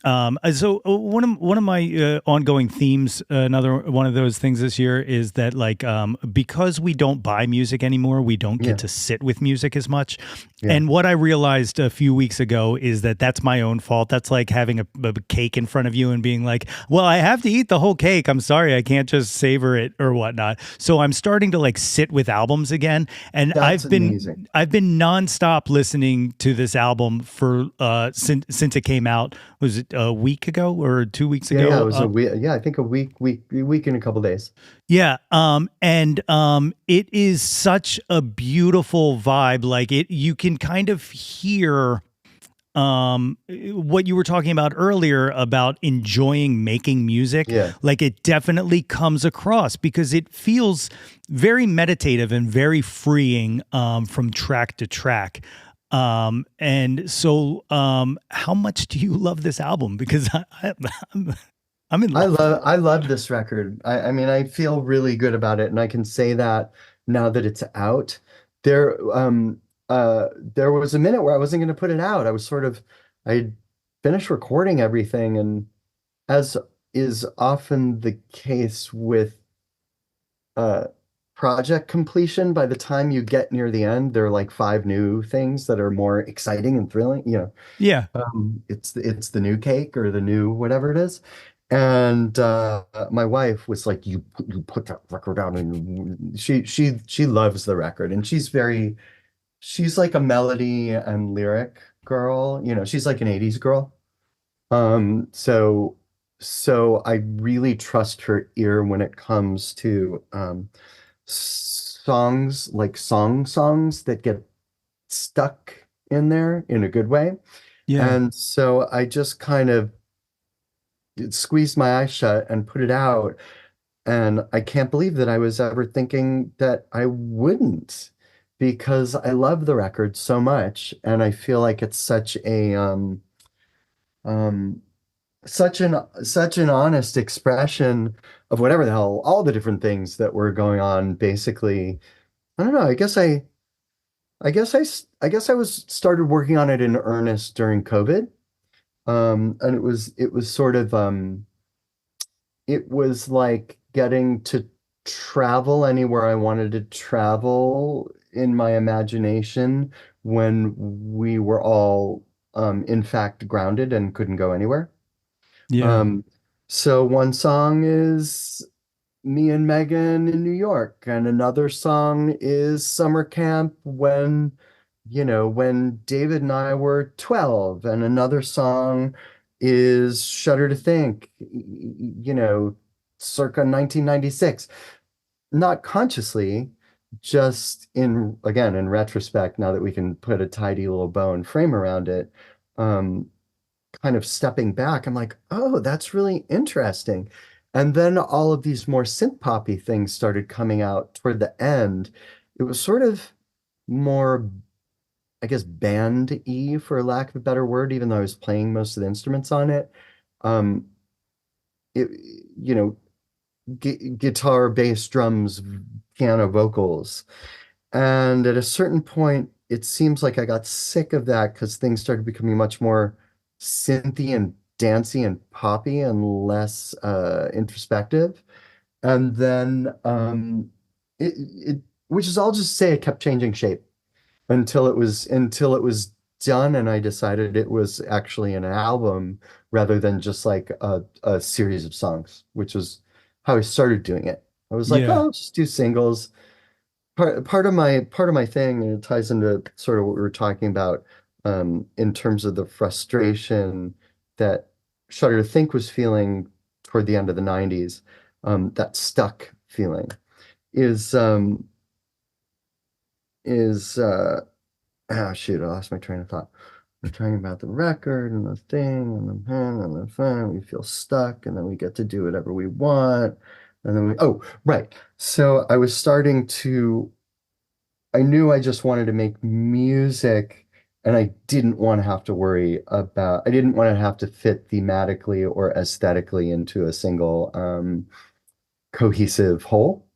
One of my ongoing themes, another one of those things this year is that like because we don't buy music anymore, we don't get Yeah, to sit with music as much. yeah. And what I realized a few weeks ago is that that's my own fault. That's like having a cake in front of you and being like, well, I have to eat the whole cake. I'm sorry. I can't just savor it or whatnot. So I'm starting to like sit with albums again. And That's amazing. I've been nonstop listening to this album for, since it came out. Was it a week ago or 2 weeks Yeah, yeah, it ago? was a week. Yeah, I think a week and a couple days. Yeah, and it is such a beautiful vibe. Like it, you can kind of hear what you were talking about earlier about enjoying making music. Yeah. Like it definitely comes across because it feels very meditative and very freeing from track to track. And so, how much do you love this album? Because I'm, I'm in love. I love this record. I mean, I feel really good about it, and I can say that now that it's out. There there was a minute where I wasn't going to put it out. I finished recording everything, and as is often the case with uh project completion, by the time you get near the end, there are like five new things that are more exciting and thrilling, Yeah. it's the new cake or the new whatever it is. And my wife was like, you put that record out," and she loves the record, and she's like a melody and lyric girl. She's like an 80s girl. So I really trust her ear when it comes to songs, like songs that get stuck in there in a good way. Yeah. And so I just kind of squeezed my eyes shut and put it out. And I can't believe that I was ever thinking that I wouldn't, because I love the record so much. And I feel like it's um, such an honest expression of whatever the hell, all the different things that were going on. Basically, I don't know. I guess I was started working on it in earnest during COVID. And it was sort of it was like getting to travel anywhere I wanted to travel in my imagination when we were all in fact grounded and couldn't go anywhere. Yeah. Um, so one song is me and Megan in New York, and another song is summer camp when, when David and I were 12, and another song is Shudder to Think, circa 1996. Not consciously, just again, in retrospect, now that we can put a tidy little bow and frame around it, um, kind of stepping back, I'm like, oh, that's really interesting. And then all of these more synth poppy things started coming out toward the end. It was sort of more, I guess, band-y, for lack of a better word, even though I was playing most of the instruments on it. Um, it, you know, guitar, bass, drums, piano, vocals. And at a certain point, it seems like I got sick of that because things started becoming much more synthy and dancey and poppy and less introspective. And then which is, I'll just say, it kept changing shape until it was done, and I decided it was actually an album rather than just like a series of songs, which is how I started doing it. I was like, oh, Yeah. I'll just do singles. Part of my thing, and it ties into sort of what we were talking about in terms of the frustration that Shudder to Think was feeling toward the end of the 90s, that stuck feeling is is shoot, I lost my train of thought. We're talking about the record and the thing and the pen and the fun. We feel stuck, and then we get to do whatever we want. And then oh, right. So I knew I just wanted to make music, and I didn't want to have to fit thematically or aesthetically into a single cohesive whole.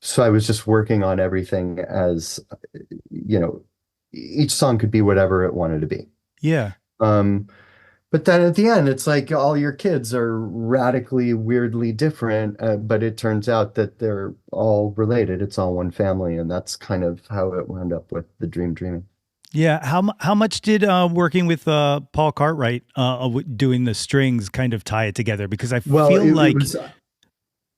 So I was just working on everything as, you know, each song could be whatever it wanted to be. Yeah. Um, but then at the end, it's like all your kids are radically, weirdly different, but it turns out that they're all related. It's all one family, and that's kind of how it wound up with the Dream Dreaming. Yeah. How much did working with Paul Cartwright doing the strings kind of tie it together? Because I Well, feel it like was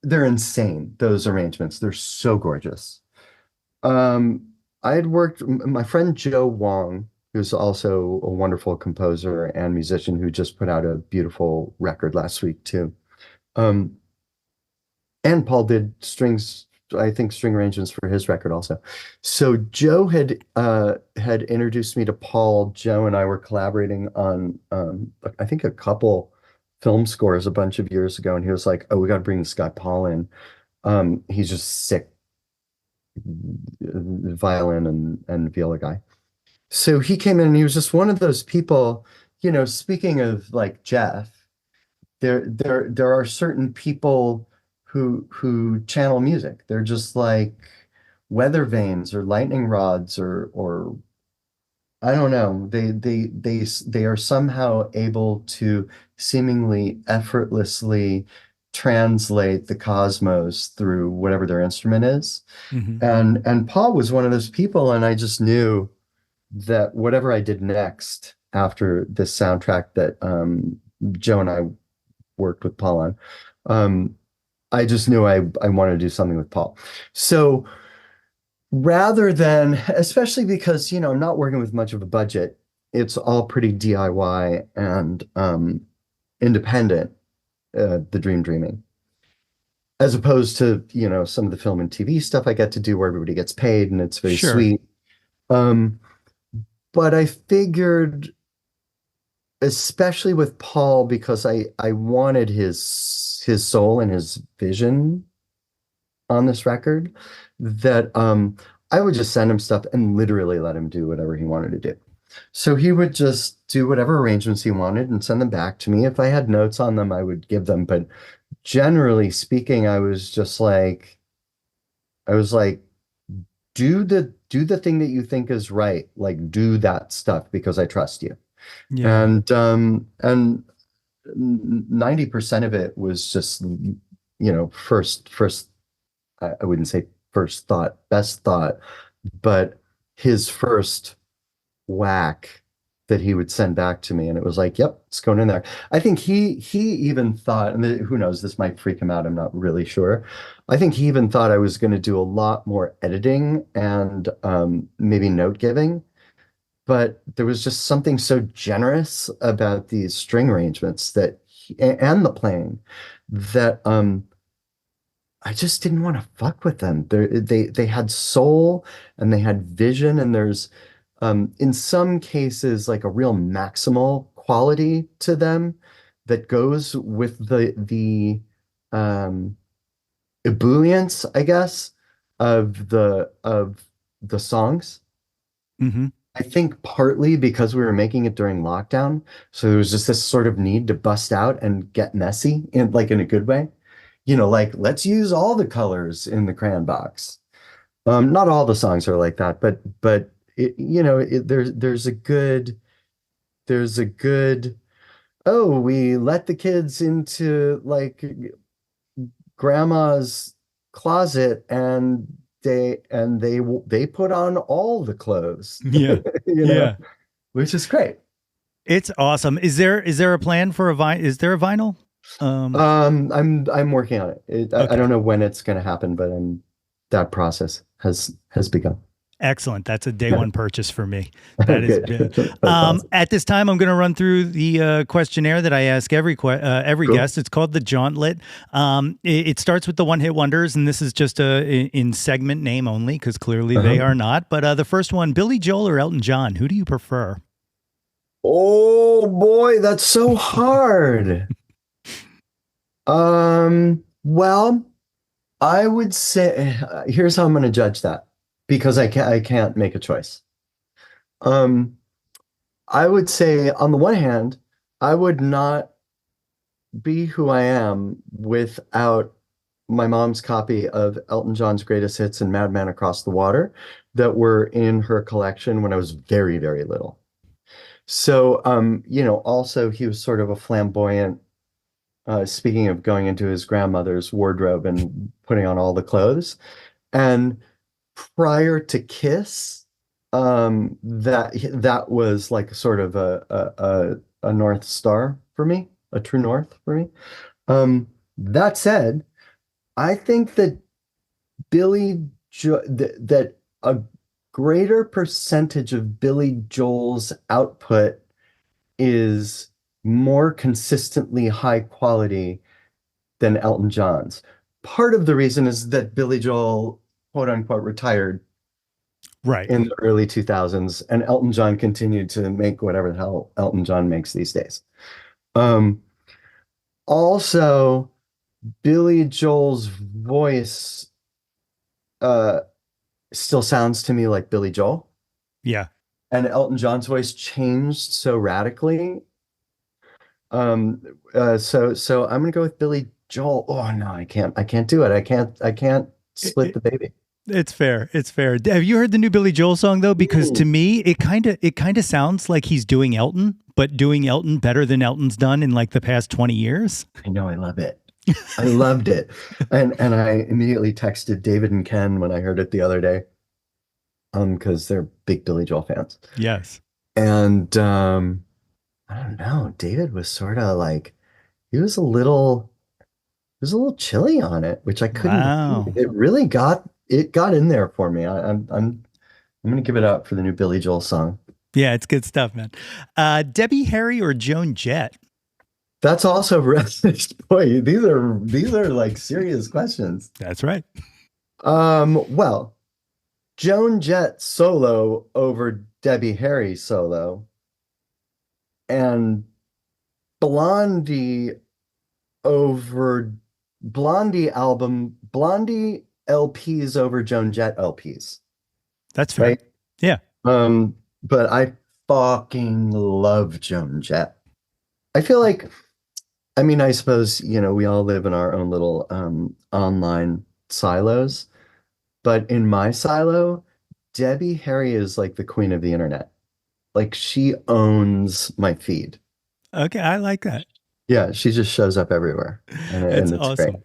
they're insane, those arrangements. They're so gorgeous. Um, I had my friend Joe Wong, who's also a wonderful composer and musician who just put out a beautiful record last week too. Um, and Paul did strings, I think string arrangements for his record also. So Joe had introduced me to Paul. Joe and I were collaborating on I think a couple film scores a bunch of years ago, and he was like, "Oh, we got to bring this guy Paul in. He's just sick violin and viola guy." So he came in, and he was just one of those people, speaking of like Jeff, there are certain people who channel music. They're just like weather vanes or lightning rods or I don't know. They are somehow able to seemingly effortlessly translate the cosmos through whatever their instrument is. Mhm. And Paul was one of those people, and I just knew that whatever I did next after this soundtrack that Joe and I worked with Paul on, I just knew I wanted to do something with Paul. So rather than, especially because, I'm not working with much of a budget, it's all pretty DIY and independent, the Dream Dreaming, as opposed to, some of the film and TV stuff I get to do where everybody gets paid and it's very Sure. sweet. Um, but I figured, especially with Paul, because I wanted his soul and his vision on this record, that I would just send him stuff and literally let him do whatever he wanted to do. So he would just do whatever arrangements he wanted and send them back to me. If I had notes on them, I would give them. But generally speaking, I was like, do the thing that you think is right. Like do that stuff because I trust you. Yeah. And 90% of it was just, first, I wouldn't say first thought, best thought, but his first whack that he would send back to me, and it was like, yep, it's going in there. I think he even thought, and who knows, this might freak him out, I'm not really sure. I think he even thought I was going to do a lot more editing and maybe note giving, but there was just something so generous about these string arrangements and the playing that I just didn't want to fuck with them. They had soul and they had vision, and there's in some cases like a real maximal quality to them that goes with the um ebullience, I guess, of the songs. Hmm. I think partly because we were making it during lockdown, so there was just this sort of need to bust out and get messy in a good way. Like let's use all the colors in the crayon box. Not all the songs are like that, but there's a good oh, we let the kids into like grandma's closet and they put on all the clothes, Yeah. you know, Yeah. which is great. It's awesome. Is there a plan for a vine? Is there a vinyl? I'm working on it. I Okay. don't know when it's going to happen, but that process has begun. Excellent. That's a day Yeah. one purchase for me. That is good. Good. That's awesome. At this time, I'm going to run through the questionnaire that I ask every Cool. guest. It's called the Jauntlet. It starts with the one hit wonders, and this is just in segment name only because clearly they Uh-huh. are not. But the first one, Billy Joel or Elton John? Who do you prefer? Oh boy, that's so hard. Well, I would say here's how I'm going to judge that because I can't make a choice. Um, I would say on the one hand, I would not be who I am without my mom's copy of Elton John's Greatest Hits and Madman Across the Water that were in her collection when I was very, very little. So, also he was sort of a flamboyant, speaking of going into his grandmother's wardrobe and putting on all the clothes. And prior to Kiss, that was like sort of a North Star for me, a true north for me. That said, I think that that a greater percentage of Billy Joel's output is more consistently high quality than Elton John's. Part of the reason is that Billy Joel, quote unquote, retired Right. in the early 2000s, and Elton John continued to make whatever the hell Elton John makes these days. Um, Also, Billy Joel's voice uh, still sounds to me like Billy Joel, Yeah. and Elton John's voice changed so radically. So I'm gonna go with Billy Joel. Oh no, I can't do it. I can't split It, the baby. it's fair. It's fair. Have you heard the new Billy Joel song though? Because to Mm. me, it kind of sounds like he's doing Elton, but doing Elton better than Elton's done in like the past 20 years. I know, I love it. I loved it. And I immediately texted David and Ken when I heard it the other day, because they're big Billy Joel fans. Yes. And I don't know, David was sort of like he was a little chilly on it, which I couldn't believe. Wow. It got in there for me. I'm gonna give it up for the new Billy Joel song. Yeah, it's good stuff, man. Debbie Harry or Joan Jett? That's also boy, these are like serious questions. That's right. Well, Joan Jett solo over Debbie Harry solo, and Blondie over Blondie LPs over Joan Jett LPs, That's fair. right? Yeah. But I fucking love Joan Jett. I feel like, I mean, I suppose, we all live in our own little online silos, but in my silo, Debbie Harry is like the queen of the internet. Like she owns my feed. Okay, I like that. Yeah, she just shows up everywhere, That's and it's great. awesome.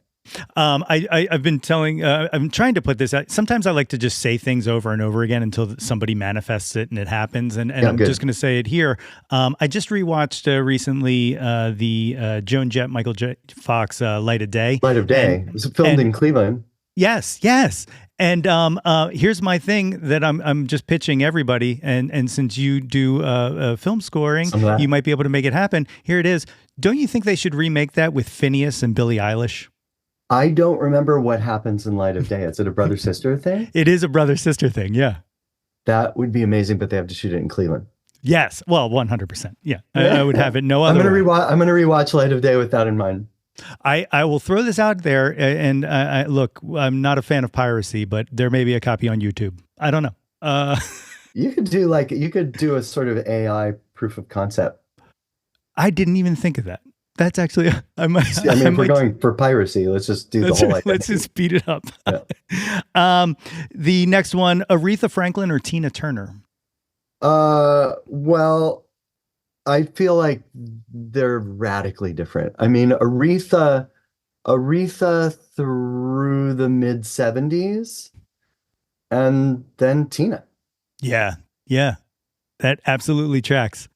I've been telling, I'm trying to put this out. Sometimes I like to just say things over and over again until somebody manifests it and it happens. And Yeah, I'm just good. going to say it here. I just rewatched recently the Joan Jett, Michael J. Fox Light of Day. Light of And, Day. It was filmed and in Cleveland. yes, yes. And here's my thing that I'm just pitching everybody. And since you do film scoring, Some of you that. might be able to make it happen. Here it is. Don't you think they should remake that with Phineas and Billie Eilish? I don't remember what happens in Light of Day. Is it a brother sister thing? It is a brother sister thing. Yeah. That would be amazing, but they have to shoot it in Cleveland. Yes. Well, 100%. Yeah. I would have it no other way. I'm gonna rewatch Light of Day with that in mind. I will throw this out there. And look, I'm not a fan of piracy, but there may be a copy on YouTube. I don't know. You could do a sort of AI proof of concept. I didn't even think of that. That's actually, I might, I mean, if we're going for piracy, let's just do the whole idea. let's just speed it up. Yeah. The next one, Aretha Franklin or Tina Turner? Well, I feel like they're radically different. I mean, Aretha through the mid 70s and then Tina. Yeah. Yeah. That absolutely tracks.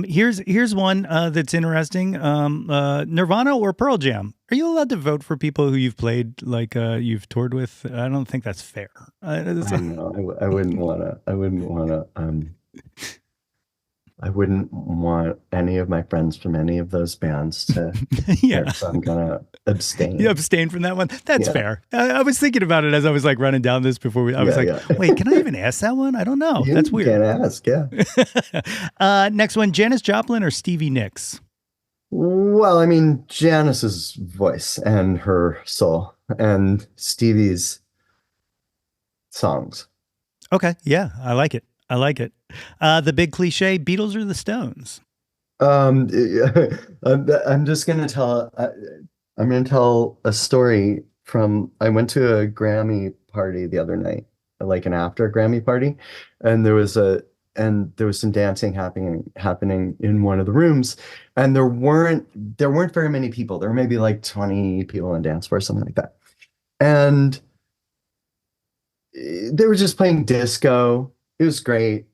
Here's one that's interesting. Nirvana or Pearl Jam? Are you allowed to vote for people who you've played, like you've toured with? I don't think that's fair. I don't know. I wouldn't want to. I wouldn't want any of my friends from any of those bands to. Yeah. So I'm gonna abstain. You abstain from that one. That's Yeah. fair. I was thinking about it as I was like running down this before I was like, wait, can I even ask that one? I don't know. That's weird. Can't ask. Yeah. Next one, Janis Joplin or Stevie Nicks? Well, I mean, Janice's voice and her soul, and Stevie's songs. Okay. Yeah, I like it. I like it. The big cliche, Beatles or the Stones? Um, I'm just gonna tell. I'm gonna tell a story from. I went to a Grammy party the other night, like an after Grammy party, and there was some dancing happening in one of the rooms, and there weren't very many people. There were maybe like 20 people on dance floor, something like that, and they were just playing disco. It was great.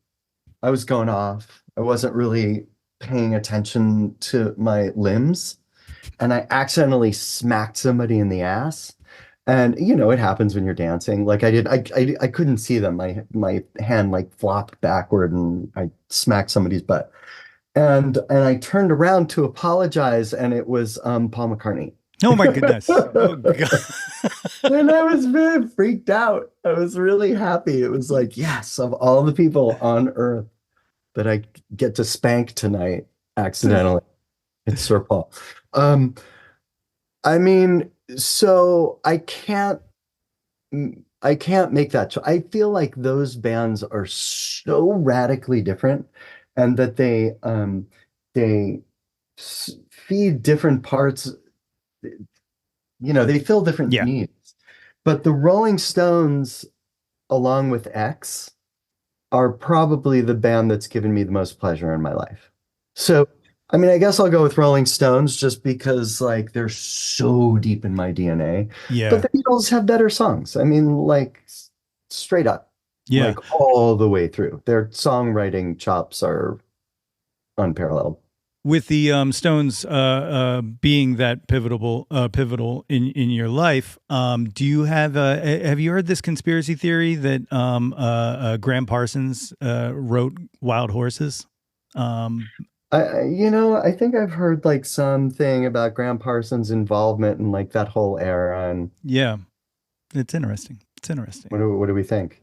I was going off. I wasn't really paying attention to my limbs, and I accidentally smacked somebody in the ass. And it happens when you're dancing. Like I couldn't see them. My hand like flopped backward, and I smacked somebody's butt. And I turned around to apologize, and it was Paul McCartney. Oh my goodness. Oh, God. And I was very freaked out. I was really happy. It was like, yes, of all the people on earth that I get to spank tonight accidentally, it's Sir Paul. I mean, so I can't make that choice. I feel like those bands are so radically different, and that they feed different parts. They fill different Yeah. needs. But the Rolling Stones, along with X, are probably the band that's given me the most pleasure in my life. So, I mean, I guess I'll go with Rolling Stones just because, like, they're so deep in my DNA. Yeah. But the Beatles have better songs. I mean, like, straight up. Yeah. Like, all the way through. Their songwriting chops are unparalleled. With the Stones being that pivotal in your life, do you have you heard this conspiracy theory that Graham Parsons wrote Wild Horses? I think I've heard like something about Graham Parsons' involvement in like that whole era. And yeah, it's interesting. It's interesting. What do we think?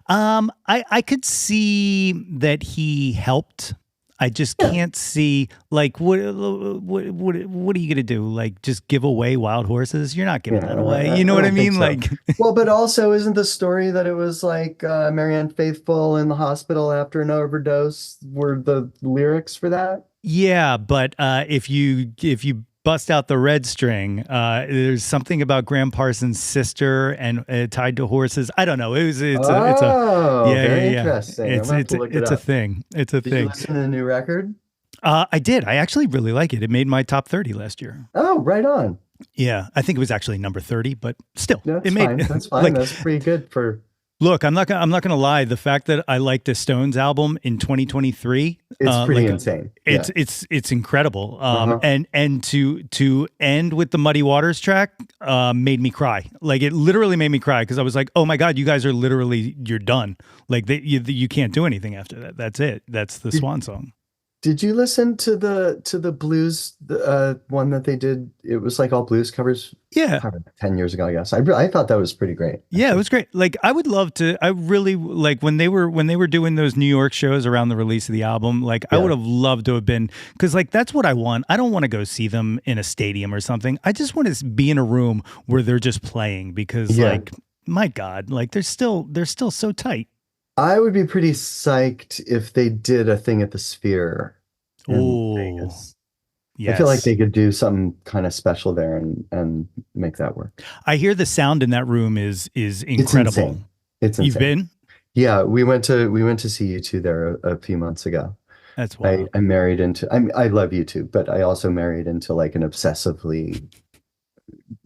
I could see that he helped. I just can't see, like, what are you gonna do? Like, just give away Wild Horses? You're not giving that away. You know what I mean? So. Like, well, but also, isn't the story that it was like Marianne Faithfull in the hospital after an overdose were the lyrics for that? Yeah, but if you bust out the red string, there's something about Graham Parsons' sister and tied to horses. I don't know. It's very interesting. It's a thing. It's a Did thing. you listen to the new record? I did. I actually really like it. It made my top 30 last year. Oh, right on. Yeah, I think it was actually number 30, but still, it That's made fine. That's fine. like That's pretty good for look, I'm not gonna lie. The fact that I liked the Stones album in 2023, it's pretty insane. Yeah. it's incredible. Uh-huh. And to end with the Muddy Waters track, made me cry. Like it literally made me cry because I was like, oh my god, you guys are literally you're done. Like you can't do anything after that. That's it. That's the Did, swan song. did you listen to the blues one that they did? It was like all blues covers Yeah, probably 10 years ago, I guess. I thought that was pretty great, yeah, it actually. was great. Like I would love to. I really like when they were doing those New York shows around the release of the album. Like I would Yeah. have loved to have been because like that's what I want. I don't want to go see them in a stadium or something. I just want to be in a room where they're just playing because Yeah. like my God, like they're still so tight. I would be pretty psyched if they did a thing at the Sphere in Oh Vegas. I feel like yes, they could do something kind of special there and make that work. I hear the sound in that room is It's incredible. insane. It's You've insane. been? Yeah, we went to see you two there a few months ago. That's wild. I married into I love you too, but I also married into like an obsessively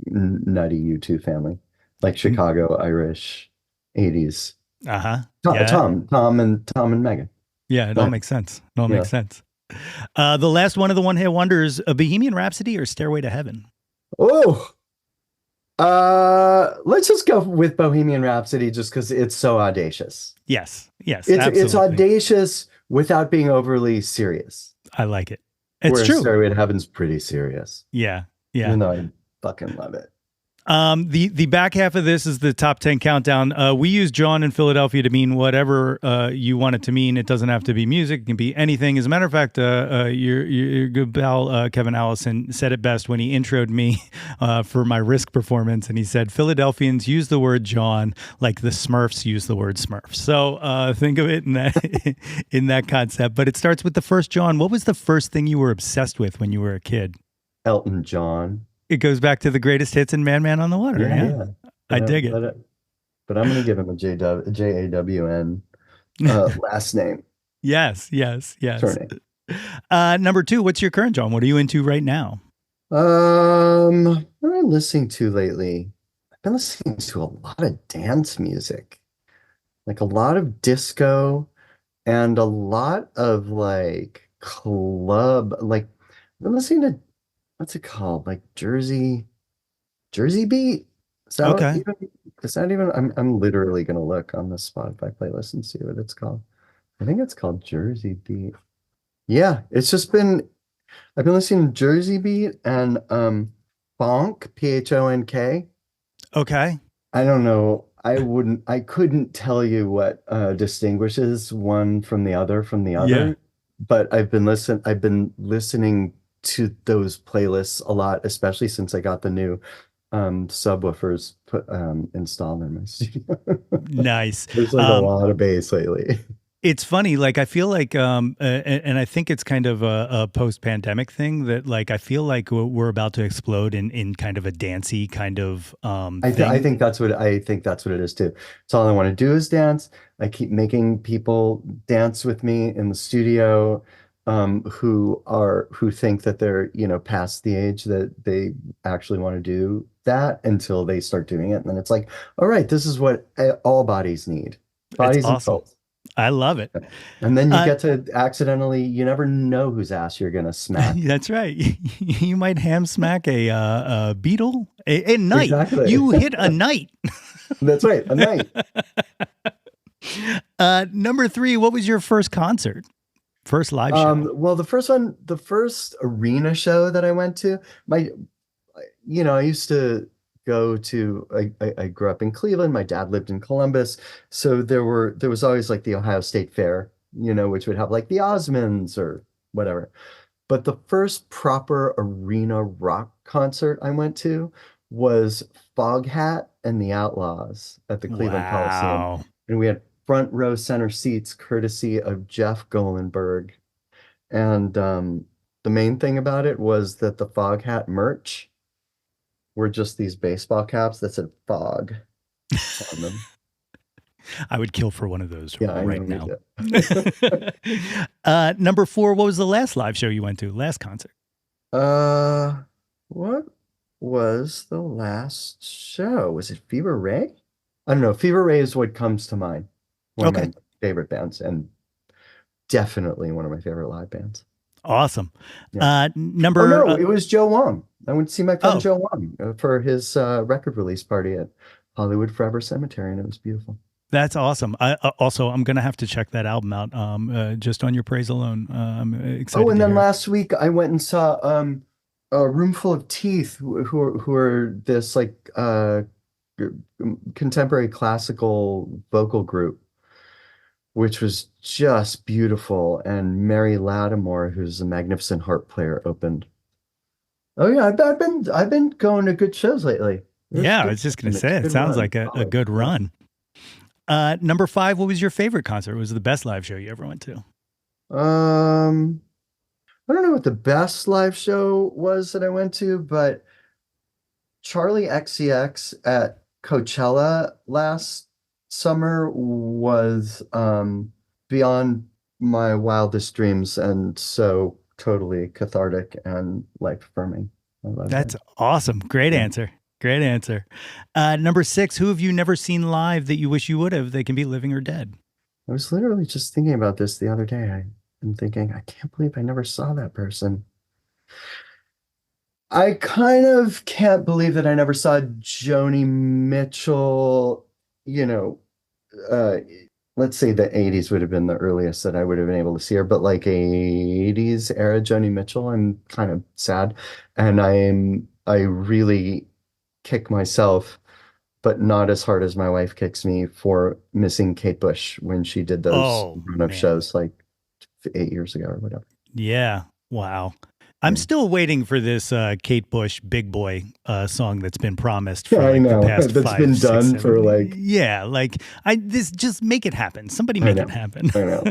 nutty U2 family, like Chicago Irish 80s. Uh huh. Yeah. Tom and Megan. Yeah. It all But makes sense. It all yeah. makes sense. The last one of the one hit wonders, a Bohemian Rhapsody or Stairway to Heaven? Oh, let's just go with Bohemian Rhapsody just because it's so audacious. Yes, yes, It's absolutely. audacious without being overly serious. I like it. It's Whereas true. Stairway to Heaven's pretty serious, Yeah, yeah. even though I fucking love it. The back half of this is the top 10 countdown. We use Jawn in Philadelphia to mean whatever you want it to mean. It doesn't have to be music; it can be anything. As a matter of fact, your good pal Kevin Allison said it best when he introed me for my Risk performance, and he said Philadelphians use the word Jawn like the Smurfs use the word Smurf. So think of it in that in that concept. But it starts with the first Jawn. What was the first thing you were obsessed with when you were a kid? Elton John. It goes back to the greatest hits and Man Man on the Water. Yeah, Yeah, yeah. I But, dig it. but I'm gonna give him a Jawn last name, Yes, yes, yes. surname. Number two, what's your current John? What are you into right now? What am I listening to lately? I've been listening to a lot of dance music, like a lot of disco and a lot of like club. Like I've been listening to what's it called? Like Jersey Beat. Is that what Okay. even? Is that even? I'm literally gonna look on the Spotify playlist and see what it's called. I think it's called Jersey Beat. Yeah, it's just been I've been listening to Jersey Beat and Bonk, Phonk. Okay. I don't know. I couldn't tell you what distinguishes one from the Yeah. other, but I've been listening to those playlists a lot, especially since I got the new subwoofers put installed in my studio. Nice. There's like a Um, lot of bass lately. it's funny. Like I feel like, and I think it's kind of a post-pandemic thing that, like, I feel like we're about to explode in kind of a dancey kind of I thing. think I think that's what it is too. It's all I want to do is dance. I keep making people dance with me in the studio, who think that they're, you know, past the age that they actually want to do that until they start doing it. And then it's like, all right, this is what all bodies need. It's Bodies and awesome. souls. I love it. And then you Uh, get to accidentally, you never know whose ass you're gonna smack. that's right. You might ham smack a beetle a knight. Exactly. You hit a knight. That's right. A night. Number three, what was your first concert? First live show? Well, the first arena show that I went to, I used to go to, I grew up in Cleveland. My dad lived in Columbus. So there was always like the Ohio State Fair, you know, which would have like the Osmonds or whatever. But the first proper arena rock concert I went to was Foghat and the Outlaws at the Cleveland Coliseum. Wow. And we had front row center seats courtesy of Jeff Golenberg. And the main thing about it was that the Foghat merch were just these baseball caps that said fog on them. I would kill for one of those Yeah, I know right you now. do. Number 4, what was the last live show you went to? Last concert? Uh, what was the last show? Was it Fever Ray? I don't know. Fever Ray is what comes to mind. One of Okay. my favorite bands, and definitely one of my favorite live bands. Awesome. Yeah. Oh Number, no, it was Joe Wong. I went to see my friend oh, Joe Wong for his record release party at Hollywood Forever Cemetery, and it was beautiful. that's awesome. Also, I'm going to have to check that album out just on your praise alone. I'm Oh, excited and to then hear it. last week I went and saw a room full of Teeth, who are this like contemporary classical vocal group, which was just beautiful. And Mary Lattimore, who's a magnificent harp player, opened. Oh yeah, I've been going to good shows lately. It was Yeah, I good. was just going to It's say, a it good sounds run. like a Solid. good Yeah. run. Number 5, what was your favorite concert? What was the best live show you ever went to? Um, I don't know what the best live show was that I went to, but Charlie XCX at Coachella last summer was beyond my wildest dreams and so totally cathartic and life affirming. I loved it. That's awesome. Great Yeah. answer. Great answer. Number 6, who have you never seen live that you wish you would have? They can be living or dead. I was literally just thinking about this the other day. I'm thinking, I can't believe I never saw that person. I kind of can't believe that I never saw Joni Mitchell, you know, uh, let's say the 80s would have been the earliest that I would have been able to see her, but like a 80s era Joni Mitchell, I'm kind of sad. And I really kick myself, but not as hard as my wife kicks me for missing Kate Bush when she did those Oh, run of man. shows like 8 years ago or whatever. Yeah. Wow. I'm Yeah. still waiting for this Kate Bush Big Boy song that's been promised for I like the know. past That's five, been six, done for 7. like, Yeah, like this just make it happen. Somebody I make it know. happen. I know.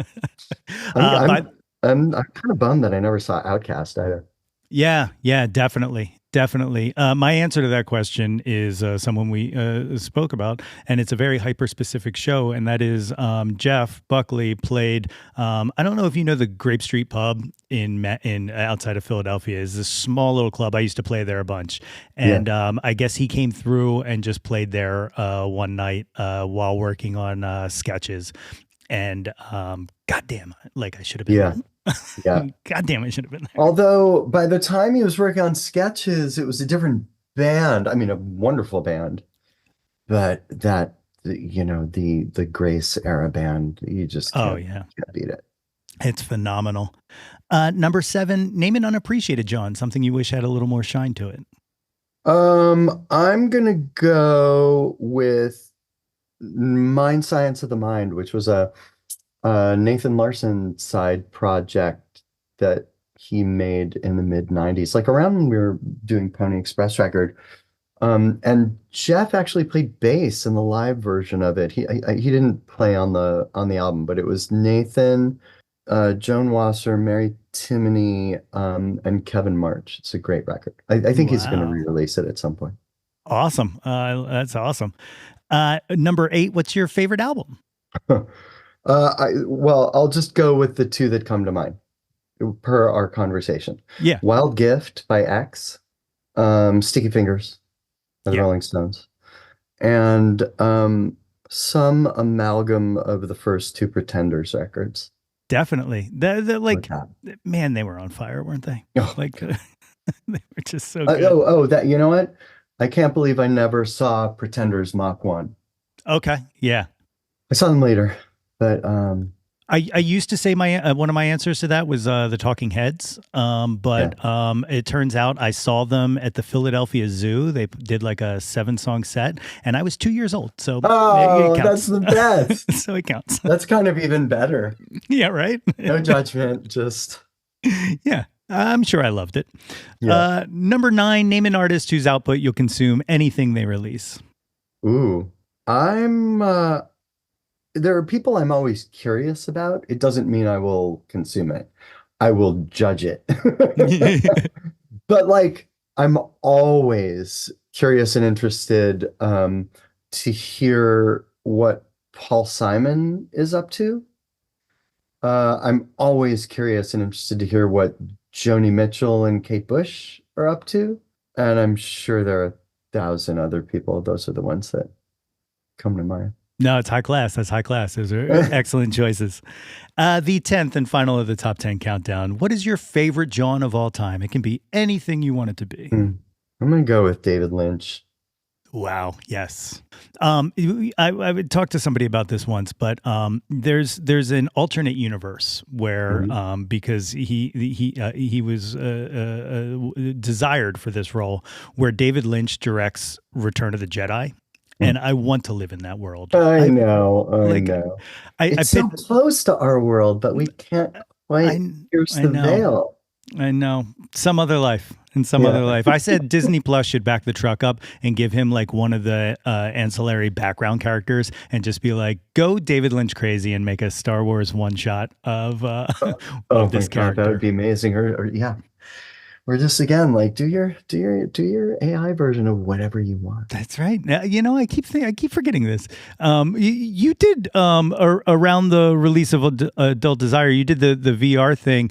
I'm But I'm I'm kind of bummed that I never saw Outcast either. yeah, yeah, definitely. Definitely. My answer to that question is someone we spoke about, and it's a very hyper specific show, and that is Jeff Buckley played. I don't know if you know the Grape Street Pub in outside of Philadelphia. Is this small little club. I used to play there a bunch, Yeah. and I guess he came through and just played there one night while working on sketches. And goddamn, like I should have been Yeah. Yeah. there. Goddamn, I should have been there. Although by the time he was working on sketches, it was a different band. I mean, a wonderful band, but the Grace era band, you just Oh can't yeah. can't beat it. It's phenomenal. Number 7, name an unappreciated John, something you wish had a little more shine to it. I'm gonna go with Mind Science of the Mind, which was a Nathan Larson side project that he made in the mid 90s, like around when we were doing Pony Express record. And Jeff actually played bass in the live version of it. He didn't play on the album, but it was Nathan, Joan Wasser, Mary Timony, and Kevin March. It's a great record. I think he's going to Wow. re-release it at some point. Awesome. That's awesome. Number 8, what's your favorite album? Well, I'll just go with the two that come to mind per our conversation. Yeah. Wild Gift by X, Sticky Fingers by the Yeah. Rolling Stones, and some amalgam of the first two Pretenders records. Definitely. They're Like like, that. man, they were on fire, weren't they? Oh, Like, they were just so good. that, you know what? I can't believe I never saw Pretenders Mach 1. Okay. Yeah. I saw them later, but I used to say my one of my answers to that was the Talking Heads, but it turns out I saw them at the Philadelphia Zoo. They did like a 7-song set, and I was 2 years old, so oh, it that's counts. the best. So it counts. That's kind of even better. Yeah, right. No judgment, just Yeah, I'm sure I loved it. yeah. Number 9, name an artist whose output you'll consume anything they release. Ooh, I'm there are people I'm always curious about. It doesn't mean I will consume it. I will judge it. But like I'm always curious and interested to hear what Paul Simon is up to. I'm always curious and interested to hear what Joni Mitchell and Kate Bush are up to. And I'm sure there are 1,000 other people. Those are the ones that come to mind. No, it's high class. That's high class. Those are excellent choices. The 10th and final of the top 10 countdown. What is your favorite Jawn of all time? It can be anything you want it to be. I'm going to go with David Lynch. Wow. Yes. I would talk to somebody about this once, but there's an alternate universe where because he was desired for this role, where David Lynch directs Return of the Jedi. And I want to live in that world. I know. It's so close to our world, but we can't quite pierce the veil. I know. Some other life. In some other life. I said Disney Plus should back the truck up and give him like one of the ancillary background characters and just be like, go David Lynch crazy and make a Star Wars one shot of this character. That would be amazing. Or we're just again like do your AI version of whatever you want. That's right. You know, I keep forgetting this. You did around the release of Adult Desire, you did the VR thing.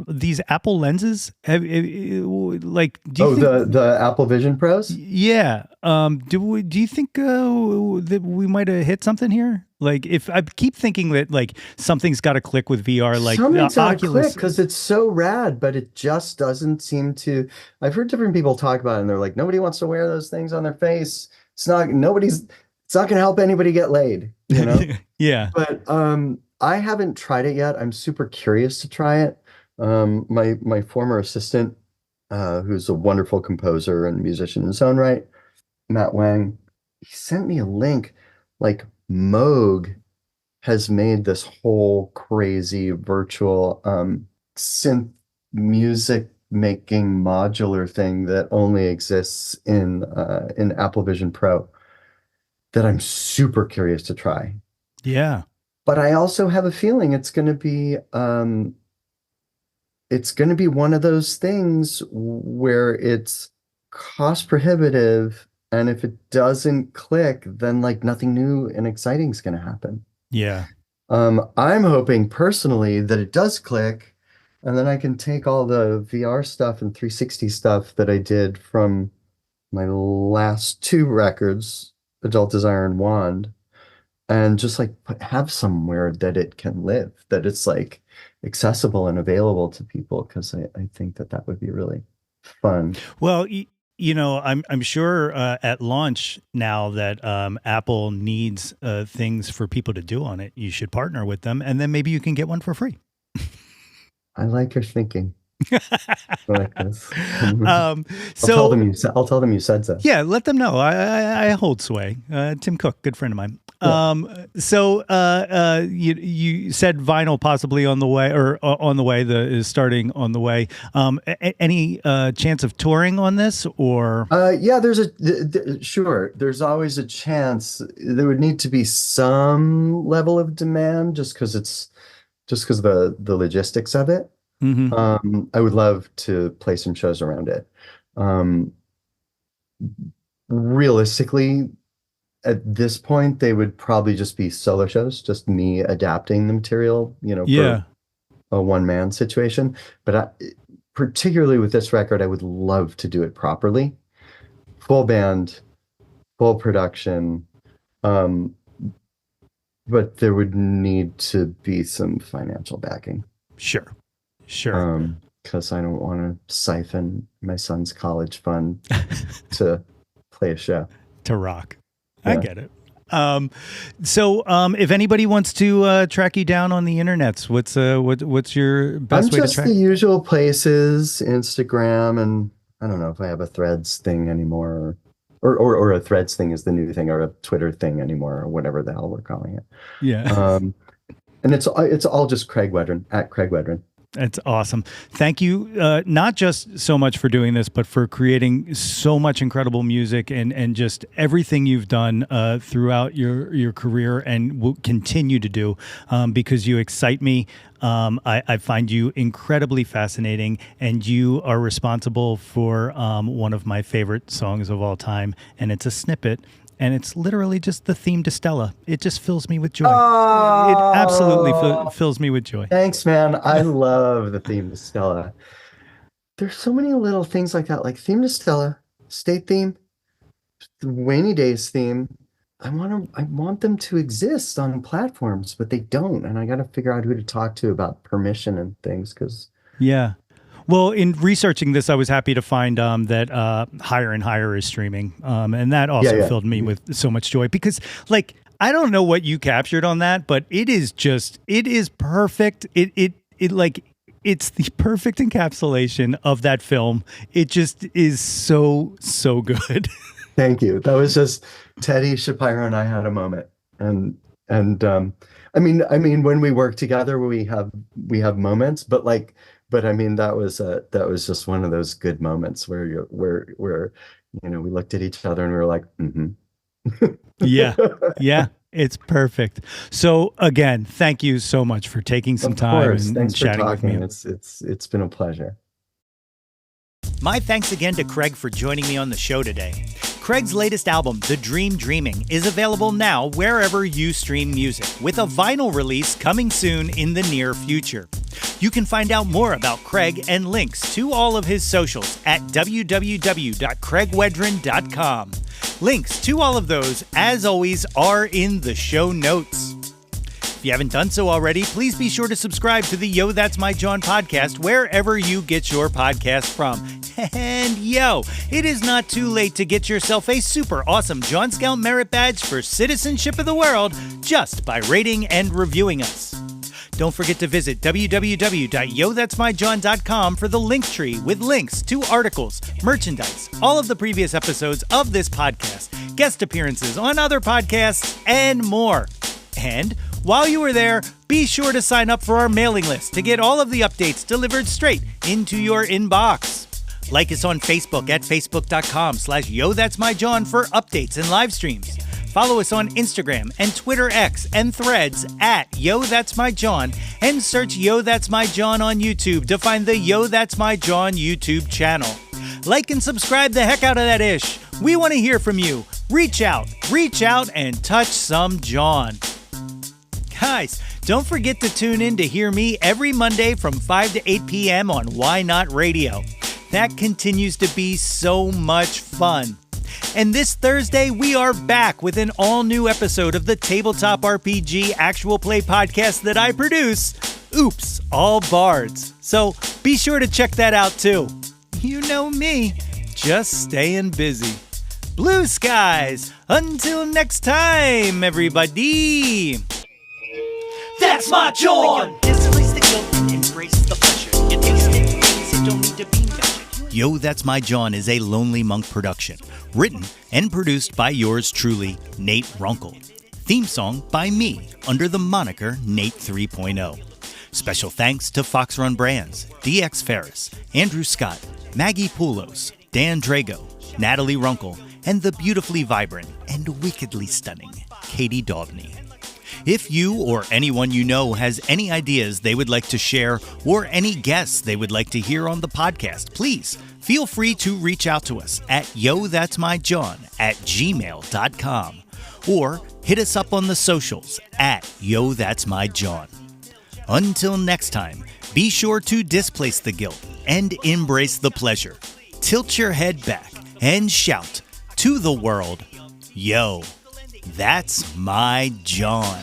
These Apple lenses do you think the Apple Vision Pros? Yeah. Do you think that we might have hit something here? Like, if I keep thinking that like something's got to click with VR, like something's got to Oculus, click because it's so rad, but it just doesn't seem to. I've heard different people talk about it, and they're like, nobody wants to wear those things on their face. It's not going to help anybody get laid, you know? Yeah. But I haven't tried it yet. I'm super curious to try it. My former assistant, who's a wonderful composer and musician in his own right, Matt Wang, he sent me a link. Like Moog has made this whole crazy virtual synth music making modular thing that only exists in Apple Vision Pro that I'm super curious to try. Yeah. But I also have a feeling it's going to be one of those things where it's cost prohibitive, and if it doesn't click, then like nothing new and exciting is going to happen. Yeah. I'm hoping personally that it does click, and then I can take all the VR stuff and 360 stuff that I did from my last two records, Adult Desire and Wand, and just like have somewhere that it can live, that it's like accessible and available to people, because I think that would be really fun. Well, you know, I'm sure at launch now that Apple needs things for people to do on it, you should partner with them, and then maybe you can get one for free. I like your thinking. I like this. So I'll tell them you said so. Yeah, let them know. I hold sway. Tim Cook, good friend of mine. Yeah. So you said vinyl possibly on the way, or on the way, is starting on the way. Any chance of touring on this, or? Yeah, sure. There's always a chance. There would need to be some level of demand just because of the logistics of it. Mm-hmm. I would love to play some shows around it. Realistically, at this point, they would probably just be solo shows, just me adapting the material, for a one-man situation. But particularly with this record, I would love to do it properly. Full band, full production. But there would need to be some financial backing. Sure. Because I don't want to siphon my son's college fund to play a show. To rock. Yeah. I get it. So if anybody wants to track you down on the internets, what's your best way to track? I'm just the usual places, Instagram, and I don't know if I have a Threads thing anymore, or a Threads thing is the new thing, or a Twitter thing anymore, or whatever the hell we're calling it. Yeah. And it's all just Craig Wedren, at Craig Wedren. That's awesome. Thank you, not just so much for doing this, but for creating so much incredible music and just everything you've done throughout your career and will continue to do, because you excite me. I find you incredibly fascinating, and you are responsible for one of my favorite songs of all time, and it's a snippet. and it's literally just the theme to Stella. It just fills me with joy. Oh, It absolutely fills me with joy. thanks, man. I love the theme to Stella. There's so many little things like that, like theme to Stella, state theme, the Rainy Days theme. I want them to exist on platforms, but they don't, and I got to figure out who to talk to about permission and things. Because Yeah. Well, in researching this, I was happy to find that Higher and Higher is streaming, and that also filled me with so much joy because, like, I don't know what you captured on that, but it is perfect. It's the perfect encapsulation of that film. It just is so good. Thank you. That was just Teddy Shapiro and I had a moment, and I mean, when we work together, we have moments, but I mean, that was just one of those good moments where we looked at each other and we were like, mm-hmm. Yeah, it's perfect. So again, thank you so much for taking some time and chatting with me. It's been a pleasure. My thanks again to Craig for joining me on the show today. Craig's latest album, The Dream Dreaming, is available now wherever you stream music, with a vinyl release coming soon in the near future. You can find out more about Craig and links to all of his socials at www.craigwedren.com. Links to all of those, as always, are in the show notes. If you haven't done so already, please be sure to subscribe to the Yo, That's My Jawn podcast wherever you get your podcast from. And yo, it is not too late to get yourself a super awesome Jawn Scout Merit Badge for Citizenship of the World just by rating and reviewing us. Don't forget to visit www.yothat'smyjawn.com for the link tree with links to articles, merchandise, all of the previous episodes of this podcast, guest appearances on other podcasts, and more. And while you are there, be sure to sign up for our mailing list to get all of the updates delivered straight into your inbox. Like us on Facebook at facebook.com/YoThat'sMyJawn for updates and live streams. Follow us on Instagram and Twitter X and Threads at Yo That's My Jawn, and search Yo That's My Jawn on YouTube to find the Yo That's My Jawn YouTube channel. Like and subscribe the heck out of that ish. We want to hear from you. Reach out and touch some Jawn. Guys, don't forget to tune in to hear me every Monday from 5 to 8 p.m. on Why Not Radio. That continues to be so much fun. And this Thursday, we are back with an all-new episode of the Tabletop RPG actual play podcast that I produce, Oops, All Bards. So be sure to check that out too. You know me, just staying busy. Blue skies. Until next time, everybody. That's my Jawn! Displace the guilt and embrace the pleasure. You taste it, things that don't need to be measured. Yo, That's My Jawn is a Lonely Monk production. Written and produced by yours truly, Nate Runkle. Theme song by me, under the moniker Nate 3.0. Special thanks to Fox Run Brands, DX Ferris, Andrew Scott, Maggie Poulos, Dan Drago, Natalie Runkle, and the beautifully vibrant and wickedly stunning Katie Daubney. If you or anyone you know has any ideas they would like to share or any guests they would like to hear on the podcast, please feel free to reach out to us at yothat'smyjawn@gmail.com or hit us up on the socials at yothat'smyjawn. Until next time, be sure to displace the guilt and embrace the pleasure. Tilt your head back and shout to the world, Yo, that's my Jawn.